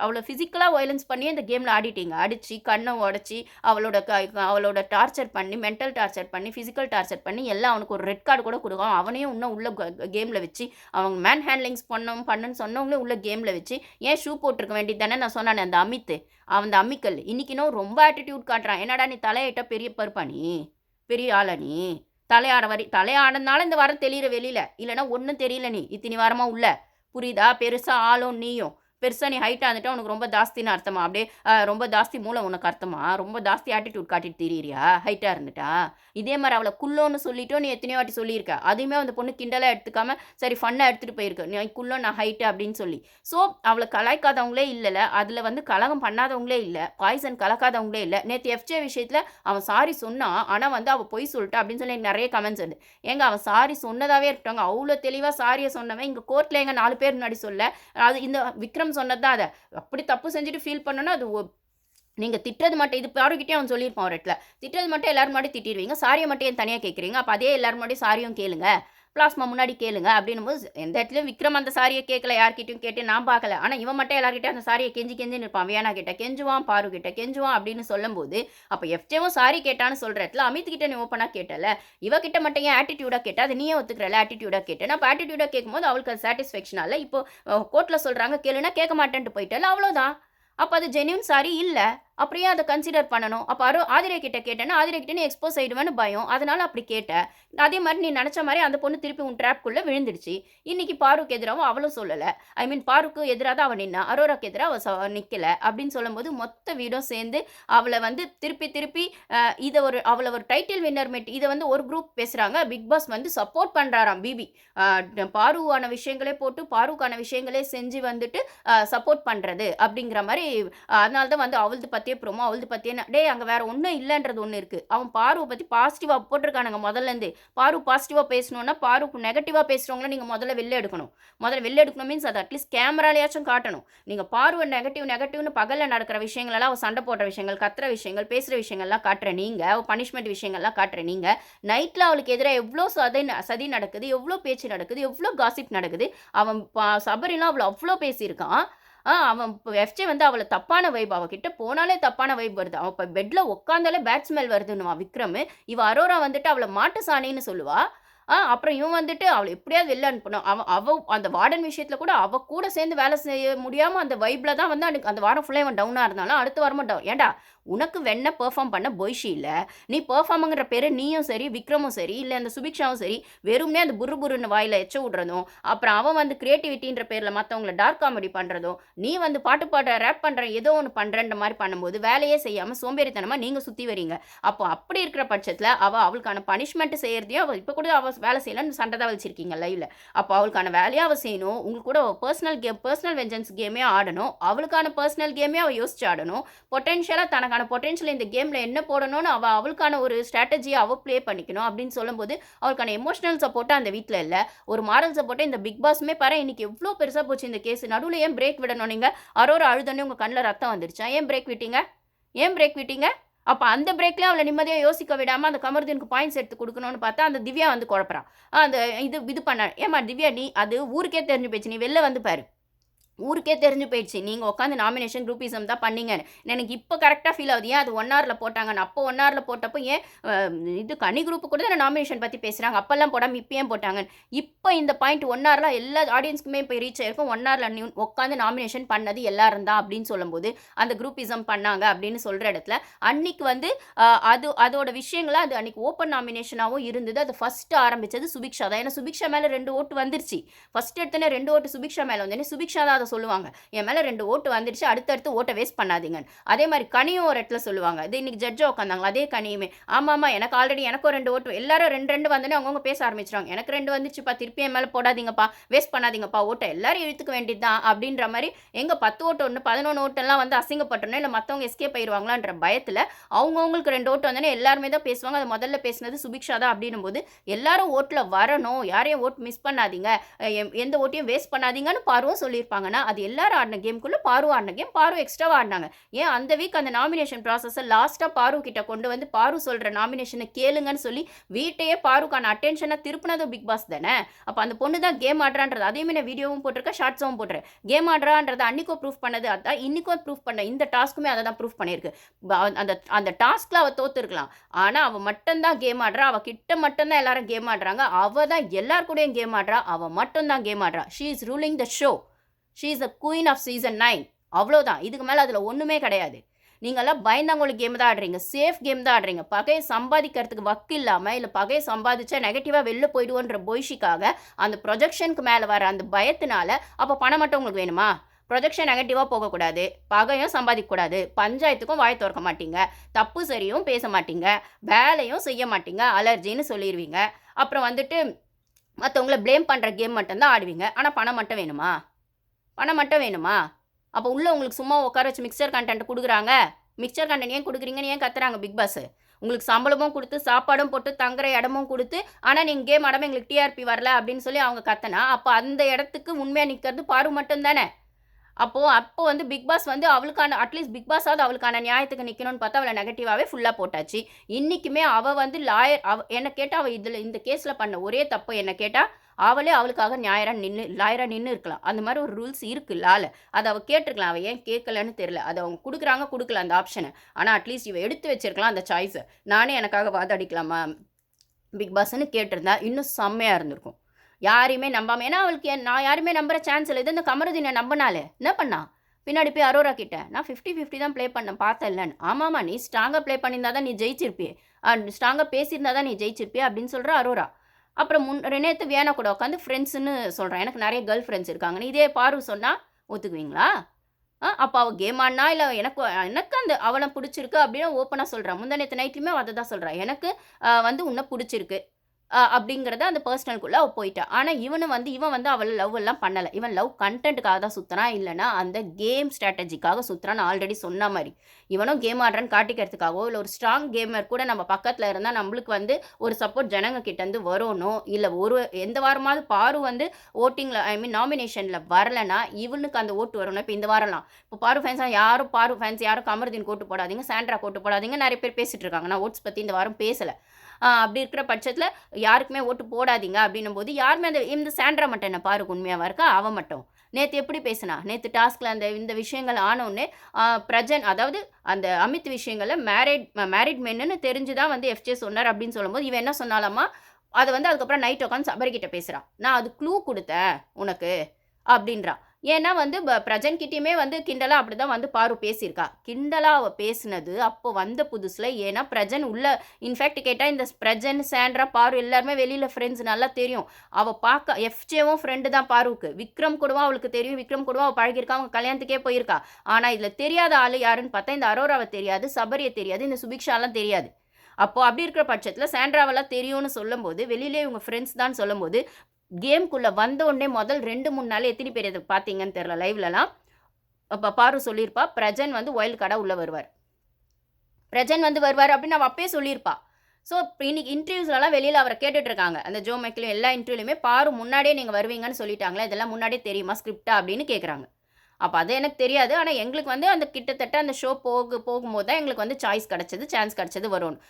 அவள பிசிக்கலா வயலன்ஸ் பண்ணியே இந்த கேம்ல ஆடிட்டீங்க. அடிச்சு, கண்ண உடைச்சு, அவளோட டார்ச்சர் பண்ணி, மென்டல் டார்ச்சர் பண்ணி, பிசிக்கல் டார்ச்சர் பண்ணி எல்லாம் அவனுக்கு ஒரு ரெட் கார்டு கூட குடுக்காம, அவனையும் இன்னும் உள்ள கேம்ல வச்சு, அவங்க மேன் ஹேண்ட்லிங்ஸ் பண்ணுன்னு சொன்னவங்களே உள்ள கேம்ல வச்சு, ஏன் ஷூ போட்டிருக்க வேண்டியது தானே நான் சொன்னானே அந்த அமித். அந்த அம்மிக்கல். இன்னைக்கு இன்னும் ரொம்ப ஆட்டிட்யூட் காட்டுறான். என்னடா நீ தலையாயிட்டா பெரிய பருப்பா நீ? பெரிய ஆளா நீ? தலையாடுனதுனால இந்த வாரம் தெளியிற வெளியில. இல்லன்னா ஒண்ணும் தெரியல நீ. இத்தினி வாரமா உள்ள. புரியுதா? பெருசா ஆளும் நீயும். பெருசா நீ ஹைட்டா இருந்துட்டா உனக்கு ரொம்ப ஜாஸ்தின்னு அர்த்தமா? அப்படியே ரொம்ப ஜாஸ்தி மூளை உனக்கு அர்த்தமா? ரொம்ப ஜாஸ்தி ஆட்டிட்யூட் காட்டிட்டு திரியிறியா? ஹைட்டா இருந்துட்டா? இதே மாரி அவள குள்ளோன்னு சொல்லிட்டும் நீ எத்தனையோ வாட்டி சொல்லியிருக்க. அதையுமே அந்த பொண்ணு கிண்டலா எடுத்துக்காம, சரி ஃபன்னா எடுத்துட்டு போயிருக்கு. நீ குள்ளம் நான் ஹைட்டு அப்படின்னு சொல்லி. ஸோ அவள கலாய்க்காதவங்களே இல்லல. அதுல வந்து கலகம் பண்ணாதவங்களே இல்ல. பாய்சன் கலக்காதவங்களே இல்ல. நேத்து எஃப்ஜே விஷயத்துல அவன் சாரி சொன்னான். ஆனா வந்து அவ பொய் சொல்லிட்டா அப்படின்னு சொல்லி எனக்கு நெறைய கமெண்ட்ஸ் வருது. ஏங்க அவன் சாரி சொன்னதாவே இருக்கட்டுங்க. அவ்ளோ தெளிவா சாரிய சொன்னவன் இங்க கோர்ட்ல எங்க 4 பேர் முன்னாடி சொல்ல. அது இந்த விக்ரம் சொன்னது தான் அத. அப்படி தப்பு செஞ்சுட்டு ஃபீல் பண்ணோம்னா, அது நீங்க திட்டுறது மட்டும் இது யாருகிட்டயும் அவன் சொல்லியிருப்பான் ஒரு இடத்துல. திட்டுறது மட்டும் எல்லாரும் முன்னாடியும் திட்டிருவீங்க. சாரிய மட்டும் ஏன் தனியா கேட்கிறீங்க? அப்ப அதே எல்லாரும் முன்னாடியும் சாரியும் கேளுங்க. பிளாஸ்மா முன்னாடி கேளுங்க அப்படின்னும்போது, எந்த இடத்துலயும் விக்ரம் அந்த சாரிய கேட்கல. யார்கிட்டயும் கேட்டு நான் பார்க்கல. ஆனா இவன் மட்டும் எல்லார்கிட்டயும் அந்த சாரிய கெஞ்சி கெஞ்சி நிற்பான். வியானா கிட்ட கெஞ்சுவான், பாரு கிட்ட கெஞ்சுவான் அப்படின்னு சொல்லும்போது, அப்ப எஃப்ஜேவும் சாரி கேட்டான்னு சொல்ற இடத்துல அமித் கிட்ட நீ ஓப்பனா கேட்டல. இவ கிட்ட மட்டும் ஏன் ஆட்டிட்யூடா கேட்ட? அது நீயே ஒத்துக்கிறல ஆட்டிட்யூடா கேட்டேன். அப்ப ஆட்டிட்யூடா கேட்கும்போது அவளுக்கு அது சாட்டிஸ்ஃபேக்ஷனா இல்ல. இப்போ கோர்ட்ல சொல்றாங்க கேளுனா கேட்க மாட்டேன்ட்டு போயிட்டல அவ்வளோதான். அப்ப அது ஜென்யூன் சாரி இல்ல. அப்புறம் ஏன் அத கன்சிடர் பண்ணணும்? அப்ப ஆதிரா கிட்ட கேட்டேன்னா, ஆதிரா கிட்ட நீ எக்ஸ்போஸ் ஆயிடுவேன்னு பயம். அதனால அப்படி கேட்ட. அதே மாரி நீ நெனச்ச மாரி அந்த பொண்ணு திருப்பி உன் ட்ராப்க்குள்ள விழுந்துடுச்சு. இன்னைக்கு பாருக்கு எதிராவும் அவளும் சொல்லல. ஐ மீன் பாருக்கு எதிரா தான் அவ நின்னா. அரோராக்கு எதிரா அவ நிக்கல. அப்படின்னு சொல்லும்போது மொத்த வீடும் சேர்ந்து அவள வந்து திருப்பி திருப்பி அவள ஒரு டைட்டில் வின்னர் இத வந்து ஒரு குரூப் பேசுறாங்க. பிக் பாஸ் வந்து சப்போர்ட் பண்றாராம் பிபி. பாருவான விஷயங்களே போட்டு, பாருக்கான விஷயங்களே செஞ்சு வந்துட்டு சப்போர்ட் பண்றது அப்படிங்கிற மாரி அதனால தான் வந்து அவளது பத்தியே டேய் அங்க வேற ஒண்ணும் இல்லன்றது ஒண்ணு இருக்கு. அவன் பாருவ பத்தி பாசிட்டிவா போட்டுருக்கானுங்க முதல்ல இருந்தே. பாரு பாசிட்டிவா பேசணும்னா, பாருக்கு நெகட்டிவா பேசுறவங்கள நீங்க முதல்ல வெளில எடுக்கணும். முதல்ல வெளில எடுக்கணும் மீன்ஸ் அது அட்லீஸ்ட் கேமராலயாச்சும் காட்டணும். நீங்க பாருவ நெகட்டிவ்னு பகல்ல நடக்கிற விஷயங்கள் எல்லாம் அவ சண்டை போடுற விஷயங்கள், கத்துற விஷயங்கள், பேசுற விஷயங்கள்லாம் காட்டுற நீங்க, பனிஷ்மென்ட் விஷயங்கள்லாம் காட்டுற நீங்க, நைட்ல அவளுக்கு எதிரா எவ்ளோ சதி நடக்குது, எவ்ளோ பேச்சு நடக்குது, எவ்ளோ காசிப் நடக்குது. அவன் சபரிலாம் அவ்ளோ பேசியிருக்கான். அவன் எஃப்ஜே வந்து அவள தப்பான வைப் அவகிட்ட போனாலே தப்பான வைப் வருது. அவ இப்ப பெட்ல உட்கார்ந்தாலே பேட் ஸ்மெல் வருதுன்னுவான் விக்ரமு. இவ அரோரா வந்துட்டு அவள மாட்டு சாணின்னு சொல்லுவா. அப்புறம் இவன் வந்துட்டு அவள எப்படியாவது வெளில அனுப்பணும். அவ அந்த வார்டன் விஷயத்துல கூட அவ கூட சேர்ந்து வேலை செய்ய முடியாம அந்த வைப்ல தான் வந்து அந்த வாரம் ஃபுல்லா இவன் டவுனா இருந்தாலும், அடுத்த வாரமும் டவுன். ஏன்டா உனக்கு வெண்ண பெர்ஃபார்ம் பண்ண பொய்ஷி இல்ல. நீ பெர்ஃபார்ம்ங்கிற பேரு நீயும் சரி, விக்ரமும் சரி, இல்ல அந்த சுபிக்ஷாவும் சரி, வெறுமனே அந்த புரு புருன்னு வாயில எச்ச விடுறதும், அப்புறம் அவன் வந்து கிரியேட்டிவிட்டின்ற பேர்ல மத்தவங்கள டார்க் காமெடி பண்றதும், நீ வந்து பாட்டு பாடுற, ரேப் பண்ற, ஏதோ ஒண்ணு பண்றன்ற மாரி பண்ணும்போது, வேலையே செய்யாம சோம்பேறித்தனமா நீங்க சுத்தி வரீங்க. அப்போ அப்படி இருக்கிற பட்சத்துல அவளுக்கான பனிஷ்மென்ட் செய்யறதையும் அவ இப்ப கூட அவ வேலை செய்யலன்னு சண்டை தான் வச்சிருக்கீங்க லைவ்ல. அப்போ அவளுக்கான வேலையை அவ செய்யணும். உங்க கூட பர்சனல் வெஞ்சன்ஸ் கேமே ஆடணும். அவளுக்கான பர்சனல் கேமே அவ யோசிச்சு ஆடணும். பொட்டென்ஷியலா தனக்கான பொட்டென்ஷியல் இந்த கேம்ல என்ன போடணும்னு அவளுக்கான ஒரு ஸ்ட்ராட்டஜியை அவ ப்ளே பண்ணிக்கணும் அப்படின்னு சொல்லும்போது அவளுக்கான எமோஷனல் சப்போர்ட்டா அந்த வீட்டில் இல்லை. ஒரு மாரல் சப்போர்ட்டை இந்த பிக் பாஸ்மே பாரு இன்னைக்கு எவ்வளோ பெருசாக போச்சு இந்த கேஸ். நடுவில் ஏன் பிரேக் விடணும்? நீங்கள் அரோரா அழுதோடனே உங்கள் கண்ணில் ரத்தம் வந்துருச்சா? ஏன் பிரேக் விட்டீங்க? ஏன் பிரேக் விட்டீங்க? அப்போ அந்த பிரேக்லேயே அவளை நிம்மதியாக யோசிக்க விடாமல் அந்த கமருதீனுக்கு பாயிண்ட்ஸ் எடுத்து கொடுக்கணும்னு பார்த்தா அந்த திவ்யா வந்து குழப்பறான். அந்த இது பண்ண ஏமா திவ்யா நீ அது ஊருக்கே தெரிஞ்சு போயிடுச்சு. நீ வெளில வந்து பாரு. ஊருக்கே தெரிஞ்சு போயிடுச்சு. நீங்க உட்காந்து நாமினேஷன் குரூப்பிசம் தான் பண்ணீங்கன்னு. எனக்கு இப்போ கரெக்ட்டா ஃபீல் ஆகுது. ஏன் அது 1 ஹார்ல போட்டாங்கன்னு. அப்போ 1 ஹார்ல போட்டப்போ ஏன் இது கனி குரூப் கூட தான நாமினேஷன் பத்தி பேசுறாங்க. அப்பல்லாம் போடாம இப்போ ஏன் போட்டாங்கன்னு. இப்போ இந்த பாயிண்ட் 1 ஹார்ல எல்லா ஆடியன்ஸ்க்குமே போய் ரீச் ஆயிருக்கும். 1 ஹார்ல உட்காந்து நாமினேஷன் பண்ணது எல்லாரும் தான் அப்படின்னு சொல்லும்போது, அந்த குரூப்பிசம் பண்ணாங்க அப்படின்னு சொல்ற இடத்துல, அன்னைக்கு வந்து அதோட விஷயங்கள அது அன்னைக்கு ஓப்பன் நாமினேஷனாவும் இருந்தது. அது ஃபர்ஸ்ட் ஆரம்பிச்சது சுபிக்ஷா தான். ஏன்னா சுபிக்ஷா மேல 2 ஓட்டு வந்துருச்சு. ஃபர்ஸ்ட் எடுத்தோனே 2 ஓட்டு சுபிக்ஷா மேல வந்தோனே சுபிக்ஷா தான் சொல்லுவாங்க. என் மேல 2 ஓட்டு வந்துருச்சு. அடுத்தடுத்து ஓட்ட வேஸ்ட் பண்ணாதீங்க. அதே மாதிரி கனியும் ஒரு இடத்துல சொல்லுவாங்க. இது இன்னைக்கு ஜட்ஜா உட்காந்தாங்க. அதே கனியுமே ஆமாமா எனக்கு ஆல்ரெடி எனக்கும் 2 ஓட்டு எல்லாரும் 2 வந்தோனே அவங்கவங்க பேச ஆரம்பிச்சிட்டாங்க. எனக்கு 2 வந்துச்சுப்பா திருப்பி என் மேல போடாதீங்கப்பா வேஸ்ட் பண்ணாதீங்கப்பா ஓட்ட எல்லாரும் இழுத்துக்க வேண்டியதுதான் அப்படின்ற மாதிரி எங்க 10 ஓட்டு ஒன்று 11 ஓட்டெல்லாம் வந்து அசிங்கப்பட்டோன்னா இல்லை மற்றவங்க எஸ்கேப் ஆயிடுவாங்களான்ற பயத்தில் அவங்கவுங்களுக்கு 2 ஓட்டு வந்தோடனே எல்லாருமே தான் பேசுவாங்க. அது முதல்ல பேசினது சுபிக்ஷா தான் அப்படின்னும் போது எல்லாரும் ஓட்டில் வரணும். யாரையும் ஓட்டு மிஸ் பண்ணாதீங்க. எந்த ஓட்டையும் வேஸ்ட் பண்ணாதீங்கன்னு பாருவும் சொல்லியிருப்பாங்க. ஆனா அது எல்லாரும் ஆடின கேம்க்குள்ள பாரு ஆடின கேம். பாரு எக்ஸ்ட்ராவா ஆடுனாங்க. ஏன் அந்த வீக் அந்த நாமினேஷன் ப்ராசஸ லாஸ்ட்டா பாரு கிட்ட கொண்டு வந்து பாரு சொல்ற நாமினேஷன கேளுங்கன்னு சொல்லி வீட்டையே பாருக்கான அட்டென்ஷன திருப்புனதும் பிக் பாஸ் தானே. அப்ப அந்த பொண்ணு தான் கேம் ஆடுறான்றது அதையுமே நான் வீடியோவும் போட்டிருக்கேன், ஷார்ட்ஸும் போட்டுறேன். கேம் ஆடுறான்றத அன்னைக்கும் ப்ரூஃப் பண்ணது அதான், இன்னைக்கும் ப்ரூஃப் பண்ண இந்த டாஸ்க்குமே அதை தான் ப்ரூஃப் பண்ணியிருக்கு. அந்த அந்த டாஸ்க்ல அவ தோத்துருக்கலாம். ஆனா அவ மட்டும் தான் கேம் ஆடுறா. அவ கிட்ட மட்டும் தான் எல்லாரும் கேம் ஆடுறாங்க. அவ தான் எல்லார் கூடயும் கேம் ஆடுறா. அவ மட்டும் தான் கேம் ஆடுறா. She is ruling the show. She is the queen of season 9. அவ்வளோதான். இதுக்கு மேல அதுல ஒண்ணுமே கிடையாது. நீங்கள்லாம் பயந்தாங்கோலி கேம் தான் ஆடுறீங்க. சேஃப் கேம் தான் ஆடுறீங்க. பகையை சம்பாதிக்கிறதுக்கு வக்கு இல்லாமல், இல்லை பகையை சம்பாதிச்சா நெகட்டிவாக வெளில போயிடுவோன்ற பொய்ஷிக்காக அந்த ப்ரொஜெக்ஷனுக்கு மேலே வர அந்த பயத்தினால, அப்போ பணம் மட்டும் உங்களுக்கு வேணுமா? ப்ரொஜெக்ஷன் நெகட்டிவாக போகக்கூடாது, பகையும் சம்பாதிக்கக்கூடாது, பஞ்சாயத்துக்கும் வாய் திறக்க மாட்டீங்க, தப்பு சரியும் பேச மாட்டீங்க, வேலையும் செய்ய மாட்டீங்க, அலர்ஜின்னு சொல்லிடுவீங்க. அப்புறம் வந்துட்டு மற்றவங்கள ப்ளேம் பண்ணுற கேம் மட்டும்தான் ஆடுவீங்க. ஆனால் பணம் மட்டும் வேணுமா? பணம் மட்டும் வேணுமா? அப்போ உள்ள உங்களுக்கு சும்மா உட்கார வச்சு மிக்சர் கண்டென்ட் கொடுக்குறாங்க. மிக்சர் கண்டென்ட் ஏன் கொடுக்குறீங்கன்னு ஏன் கத்துறாங்க பிக் பாஸ்? உங்களுக்கு சம்பளமும் கொடுத்து, சாப்பாடும் போட்டு, தங்குற இடமும் கொடுத்து, ஆனால் நீங்கள் கேம் ஆடாமல் எங்களுக்கு டிஆர்பி வரல அப்படின்னு சொல்லி அவங்க கத்தனா, அப்போ அந்த இடத்துக்கு உண்மையாக நிற்கிறது பாரு மட்டும் தானே. அப்போ வந்து பிக் பாஸ் வந்து அவளுக்கான அட்லீஸ்ட் பிக் பாஸாவது அவளுக்கான நியாயத்துக்கு நிற்கணும்னு பார்த்தா அவளை நெகட்டிவாகவே ஃபுல்லாக போட்டாச்சு. இன்றைக்குமே அவள் வந்து என்ன கேட்டால் அவள் இதில் இந்த கேஸில் பண்ண ஒரே தப்பு என்ன கேட்டால், அவளே அவளுக்காக லாயராக நின்று இருக்கலாம். அந்த மாதிரி ஒரு ரூல்ஸ் இருக்குல்ல. அதை அவள் கேட்டிருக்கலாம். அவள் ஏன் கேட்கலன்னு தெரியல. அதை அவங்க கொடுக்கல அந்த ஆப்ஷனை. ஆனால் அட்லீஸ்ட் இவள் எடுத்து வச்சிருக்கலாம் அந்த சாய்ஸை. நானே எனக்காக வாதாடிக்கலாமா பிக் பாஸ்ன்னு கேட்டிருந்தா இன்னும் செம்மையாக இருந்திருக்கும். யாரையுமே நம்பாமல், ஏன்னா அவளுக்கு நான் யாருமே நம்புகிற சான்ஸ் இல்லை. இது இந்த கமருதீனை நம்பினாலே என்ன பண்ணா? பின்னாடி போய் அரோரா கிட்ட நான் 50-50 தான் ப்ளே பண்ணேன், பார்த்தேன் இல்லைன்னு. ஆமாம்மா, நீ ஸ்ட்ராங்காக ப்ளே பண்ணியிருந்தா தான் நீ ஜெயிச்சிருப்பியே, ஸ்ட்ராங்காக பேசியிருந்தா தான் நீ ஜெயிச்சிருப்பியே அப்படின்னு சொல்கிற அரோரா. அப்புறம் நேற்று வியானா கூட உட்காந்து ஃப்ரெண்ட்ஸுன்னு சொல்கிறேன், எனக்கு நிறைய கேர்ள் ஃப்ரெண்ட்ஸ் இருக்காங்கன்னு. இதே பாரு சொன்னால் ஒத்துக்குவீங்களா? அப்போ அவள் கேம் ஆடினா இல்லை எனக்கு அந்த அவளை பிடிச்சிருக்கு அப்படின்னு ஓப்பனாக சொல்கிறான். முந்தா நேற்று நைட்லையுமே அதை தான் சொல்கிறான். எனக்கு வந்து உன்னை பிடிச்சிருக்கு அப்படிங்கிறத அந்த பர்சனலுக்குள்ளே அவள் போயிட்டா. ஆனால் இவன் வந்து அவள் லவ் எல்லாம் பண்ணலை. இவன் லவ் கண்டென்ட்டுக்காக தான் சுற்றுறான், இல்லைனா அந்த கேம் ஸ்ட்ராட்டஜிக்காக சுற்றுறான்னு ஆல்ரெடி சொன்ன மாதிரி. இவனும் கேம் ஆடுறான்னு காட்டிக்கிறதுக்காகவோ, இல்லை ஒரு ஸ்ட்ராங் கேமர் கூட நம்ம பக்கத்தில் இருந்தால் நம்மளுக்கு வந்து ஒரு சப்போர்ட் ஜனங்க கிட்டேருந்து வரணும். இல்லை எந்த வாரமாவது பாரு வந்து ஓட்டிங்கில் நாமினேஷனில் வரலைன்னா இவனுக்கு அந்த ஓட்டு வரணும். இப்போ இந்த வாரம்லாம் இப்போ பாரு ஃபேன்ஸ் யாரும் கமருதீன் கோட்டு போடாதீங்க, சாண்ட்ரா கோட்டு போடாதீங்க, நிறைய பேர் பேசிகிட்டு இருக்காங்க. நான் ஓட்ஸ் பற்றி இந்த வாரம் பேசலை. அப்படி இருக்கிற பட்சத்தில் யாருக்குமே ஓட்டு போடாதீங்க அப்படின்னும் போது யாருமே இந்த சாண்ட்ரா மட்டும் என்ன பாருக்கு உண்மையாக இருக்கா? அவன் மட்டும் நேற்று எப்படி பேசினா? நேற்று டாஸ்கில் இந்த விஷயங்கள் ஆனோடனே பிரஜன், அதாவது அந்த அமித் விஷயங்களில் மேரிட் மென்னு தெரிஞ்சு தான் வந்து எஃப்ஜே சொன்னார் அப்படின்னு சொல்லும்போது இவன் என்ன சொன்னாலாமா, அதை வந்து அதுக்கப்புறம் நைட் உட்காந்து சபரிக்கிட்ட பேசுகிறான். நான் அது க்ளூ கொடுத்தேன் உனக்கு அப்படின்றான். ஏன்னா வந்து பிரஜன்கிட்டயுமே வந்து கிண்டலாக அப்படி தான் வந்து பாரு பேசியிருக்கா. கிண்டலாக அவள் பேசினது அப்போ வந்த புதுசில். ஏன்னா பிரஜன் உள்ள இன்ஃபேக்ட் கேட்டால் இந்த பிரஜன், சாண்ட்ரா, பாரு எல்லாருமே வெளியில் ஃப்ரெண்ட்ஸ் நல்லா தெரியும். அவள் பார்க்க எஃப்ஜேவும் ஃப்ரெண்டு தான் பாருவுக்கு. விக்ரம் கூடவும் அவளுக்கு தெரியும். விக்ரம் கூடவும் அவள் பழகிருக்கா, அவங்க கல்யாணத்துக்கே போயிருக்கா. ஆனால் இதில் தெரியாத ஆள் யாருன்னு பார்த்தா இந்த அரோராவை தெரியாது, சபரியை தெரியாது, இந்த சுபிக்ஷாலாம் தெரியாது. அப்போது அப்படி இருக்கிற பட்சத்தில் சாண்ட்ராவெல்லாம் தெரியும்னு சொல்லும்போது, வெளியிலே இவங்க ஃப்ரெண்ட்ஸ் தான் சொல்லும்போது, கேம்குள்ளே வந்த உடனே முதல் 2-3 நாள் எத்தனை பேர் இதை பார்த்தீங்கன்னு தெரில லைவ்லலாம். அப்போ பாரு சொல்லியிருப்பா, பிரஜன் வந்து ஒயில்ட் கார்டாக உள்ளே வருவார், பிரஜன் வந்து வருவார் அப்படின்னு அவள் அப்பயே சொல்லியிருப்பா. ஸோ இன்னைக்கு இன்டர்வியூஸ்லாம் வெளியில் அவரை கேட்டுட்ருக்காங்க. அந்த ஜோ மைக்கிலும் எல்லா இன்டர்வியூலையுமே பாரு முன்னாடியே நீங்கள் வருவீங்கன்னு சொல்லிட்டாங்களே, இதெல்லாம் முன்னாடியே தெரியுமா ஸ்கிரிப்டா அப்படின்னு கேட்குறாங்க. அப்போ அது எனக்கு தெரியாது. ஆனால் எங்களுக்கு வந்து அந்த கிட்டத்தட்ட அந்த ஷோ போகும்போது தான் எங்களுக்கு வந்து சான்ஸ் கிடச்சது வரும்னு.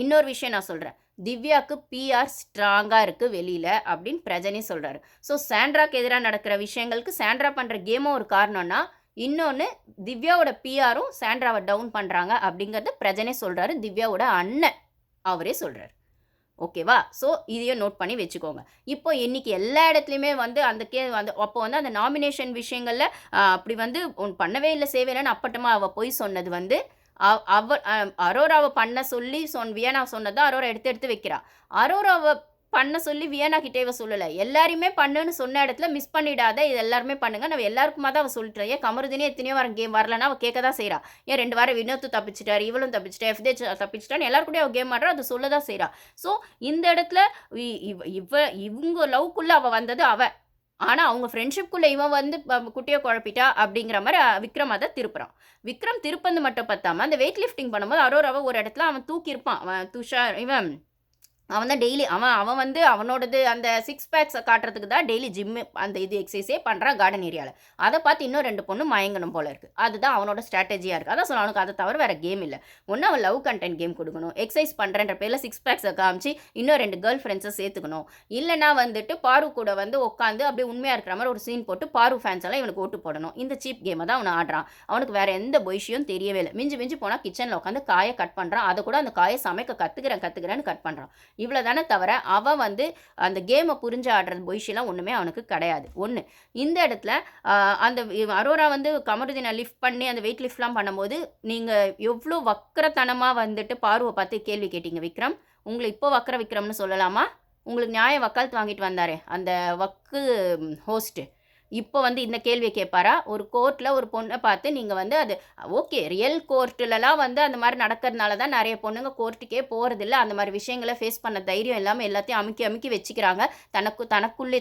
இன்னொரு விஷயம் நான் சொல்கிறேன். திவ்யாவுக்கு பிஆர் ஸ்ட்ராங்காக இருக்குது வெளியில் அப்படின்னு பிரஜனே சொல்கிறாரு. ஸோ சாண்ட்ராக்கு எதிராக நடக்கிற விஷயங்களுக்கு சாண்ட்ரா பண்ணுற கேமும் ஒரு காரணம்னா, இன்னொன்று திவ்யாவோட பிஆரும் சாண்ட்ராவை டவுன் பண்ணுறாங்க அப்படிங்கிறத பிரஜனே சொல்கிறாரு. திவ்யாவோட அண்ணன் அவரே சொல்கிறார். ஓகேவா? ஸோ இதையும் நோட் பண்ணி வச்சுக்கோங்க. இப்போ இன்றைக்கி எல்லா இடத்துலையுமே வந்து அப்போ வந்து அந்த நாமினேஷன் விஷயங்களில் அப்படி வந்து பண்ணவே இல்லை, செய்வே இல்லைன்னு அப்பட்டமாக அவள் போய் சொன்னது வந்து அரோராவை பண்ண சொல்லி வியனா சொன்னதான் அரோரா எடுத்து வைக்கிறா. அரோராவை பண்ண சொல்லி வியனா கிட்டே இவ சொல்லலை. எல்லாருமே பண்ணுன்னு சொன்ன இடத்துல மிஸ் பண்ணிடாத, இது எல்லாருமே பண்ணுங்க, நான் எல்லாருக்குமா தான் அவள் சொல்லிட்டேன். ஏன் கமருதினே எத்தனையோ வாரம் கேம் வரலன்னா அவள் கேட்க தான் செய்கிறா. ஏன் 2 வாரம் வினோத்து தப்பிச்சிட்டார், இவளும் தப்பிச்சிட்டா, எஃப்தே தப்பிச்சிட்டான்னு எல்லாருக்கூடயும் அவள் கேம் ஆடுறா, அது சொல்ல தான் செய்கிறா. ஸோ இந்த இடத்துல இவங்க லவ்க்குள்ளே அவள் வந்தது ஆனால் அவங்க ஃப்ரெண்ட்ஷிப்குள்ளே இவன் வந்து குட்டியை குழப்பிட்டா அப்படிங்கிற மாதிரி விக்ரம் அதை திருப்புறான். விக்ரம் திருப்பந்து மட்டும் பார்த்தாம அந்த வெயிட் லிஃப்டிங் பண்ணும்போது அரோராவை ஒரு இடத்துல அவன் தூக்கியிருப்பான். அவன் இவன் அவன் தான் டெய்லி அவன் அவன் வந்து அவனோடது அந்த சிக்ஸ் பேக்ஸை காட்டுறதுக்கு தான் டெய்லி ஜிம்மு அந்த இது எக்ஸசைஸே பண்ணுறான் கார்டன் ஏரியாவில். அதை பார்த்து இன்னும் 2 பொண்ணு மயங்கணும் போல இருக்குது. அதுதான் அவனோட ஸ்ட்ராட்டஜியாக இருக்குது. அதான் சொல்ல அவனுக்கு அதை தவிர வேறு கேம் இல்லை. ஒன்று அவன் லவ் கண்டென்ட் கேம் கொடுக்கணும், எக்ஸசைஸ் பண்ணுறன்ற பேரில் சிக்ஸ் பேக்ஸை காமிச்சு இன்னும் 2 கேர்ள் ஃப்ரெண்ட்ஸை சேர்த்துக்கணும். இல்லைனா வந்துட்டு பாரு கூட வந்து உட்காந்து அப்படியே உண்மையாக இருக்கிற மாதிரி ஒரு சீன் போட்டு பாரு ஃபேன்ஸ் எல்லாம் இவனுக்கு ஓட்டு போடணும். இந்த சீப் கேமை தான் அவனை ஆடுறான். அவனுக்கு வேறு எந்த பொய்ஷியும் தெரியவே இல்லை. மிஞ்சி மிஞ்சி போனால் கிச்சனில் உட்காந்து காயை கட் பண்ணுறான். அதை கூட அந்த காயை சமைக்க கற்றுக்கிறேன்னு கட் பண்ணுறான். இவ்வளோ தானே தவிர அவன் வந்து அந்த கேமை புரிஞ்சு ஆடுறது பொய்ஷெல்லாம் ஒன்றுமே அவனுக்கு கிடையாது. ஒன்று இந்த இடத்துல அந்த அரோரா வந்து கமருதீனை லிஃப்ட் பண்ணி அந்த வெயிட் லிஃப்ட்லாம் பண்ணும்போது நீங்கள் எவ்வளோ வக்கரத்தனமாக வந்துட்டு பார்வை பார்த்து கேள்வி கேட்டீங்க விக்ரம். உங்களை இப்போ வக்கர விக்ரம்னு சொல்லலாமா? உங்களுக்கு நியாய வக்காலத்து வாங்கிட்டு வந்தாரே அந்த வக்கு ஹோஸ்ட்டு, இப்போ வந்து இந்த கேள்வியை கேட்பாரா? ஒரு கோர்ட்டில் ஒரு பொண்ணை பார்த்து நீங்கள் வந்து அது ஓகே ரியல் கோர்ட்டுலலாம் வந்து அந்த மாதிரி நடக்கிறதுனால தான் நிறைய பொண்ணுங்க கோர்ட்டுக்கே போகிறதில்ல. அந்த மாதிரி விஷயங்களை ஃபேஸ் பண்ண தைரியம் இல்லாமல் எல்லாத்தையும் அமுக்கி அமுக்கி வச்சுக்கிறாங்க.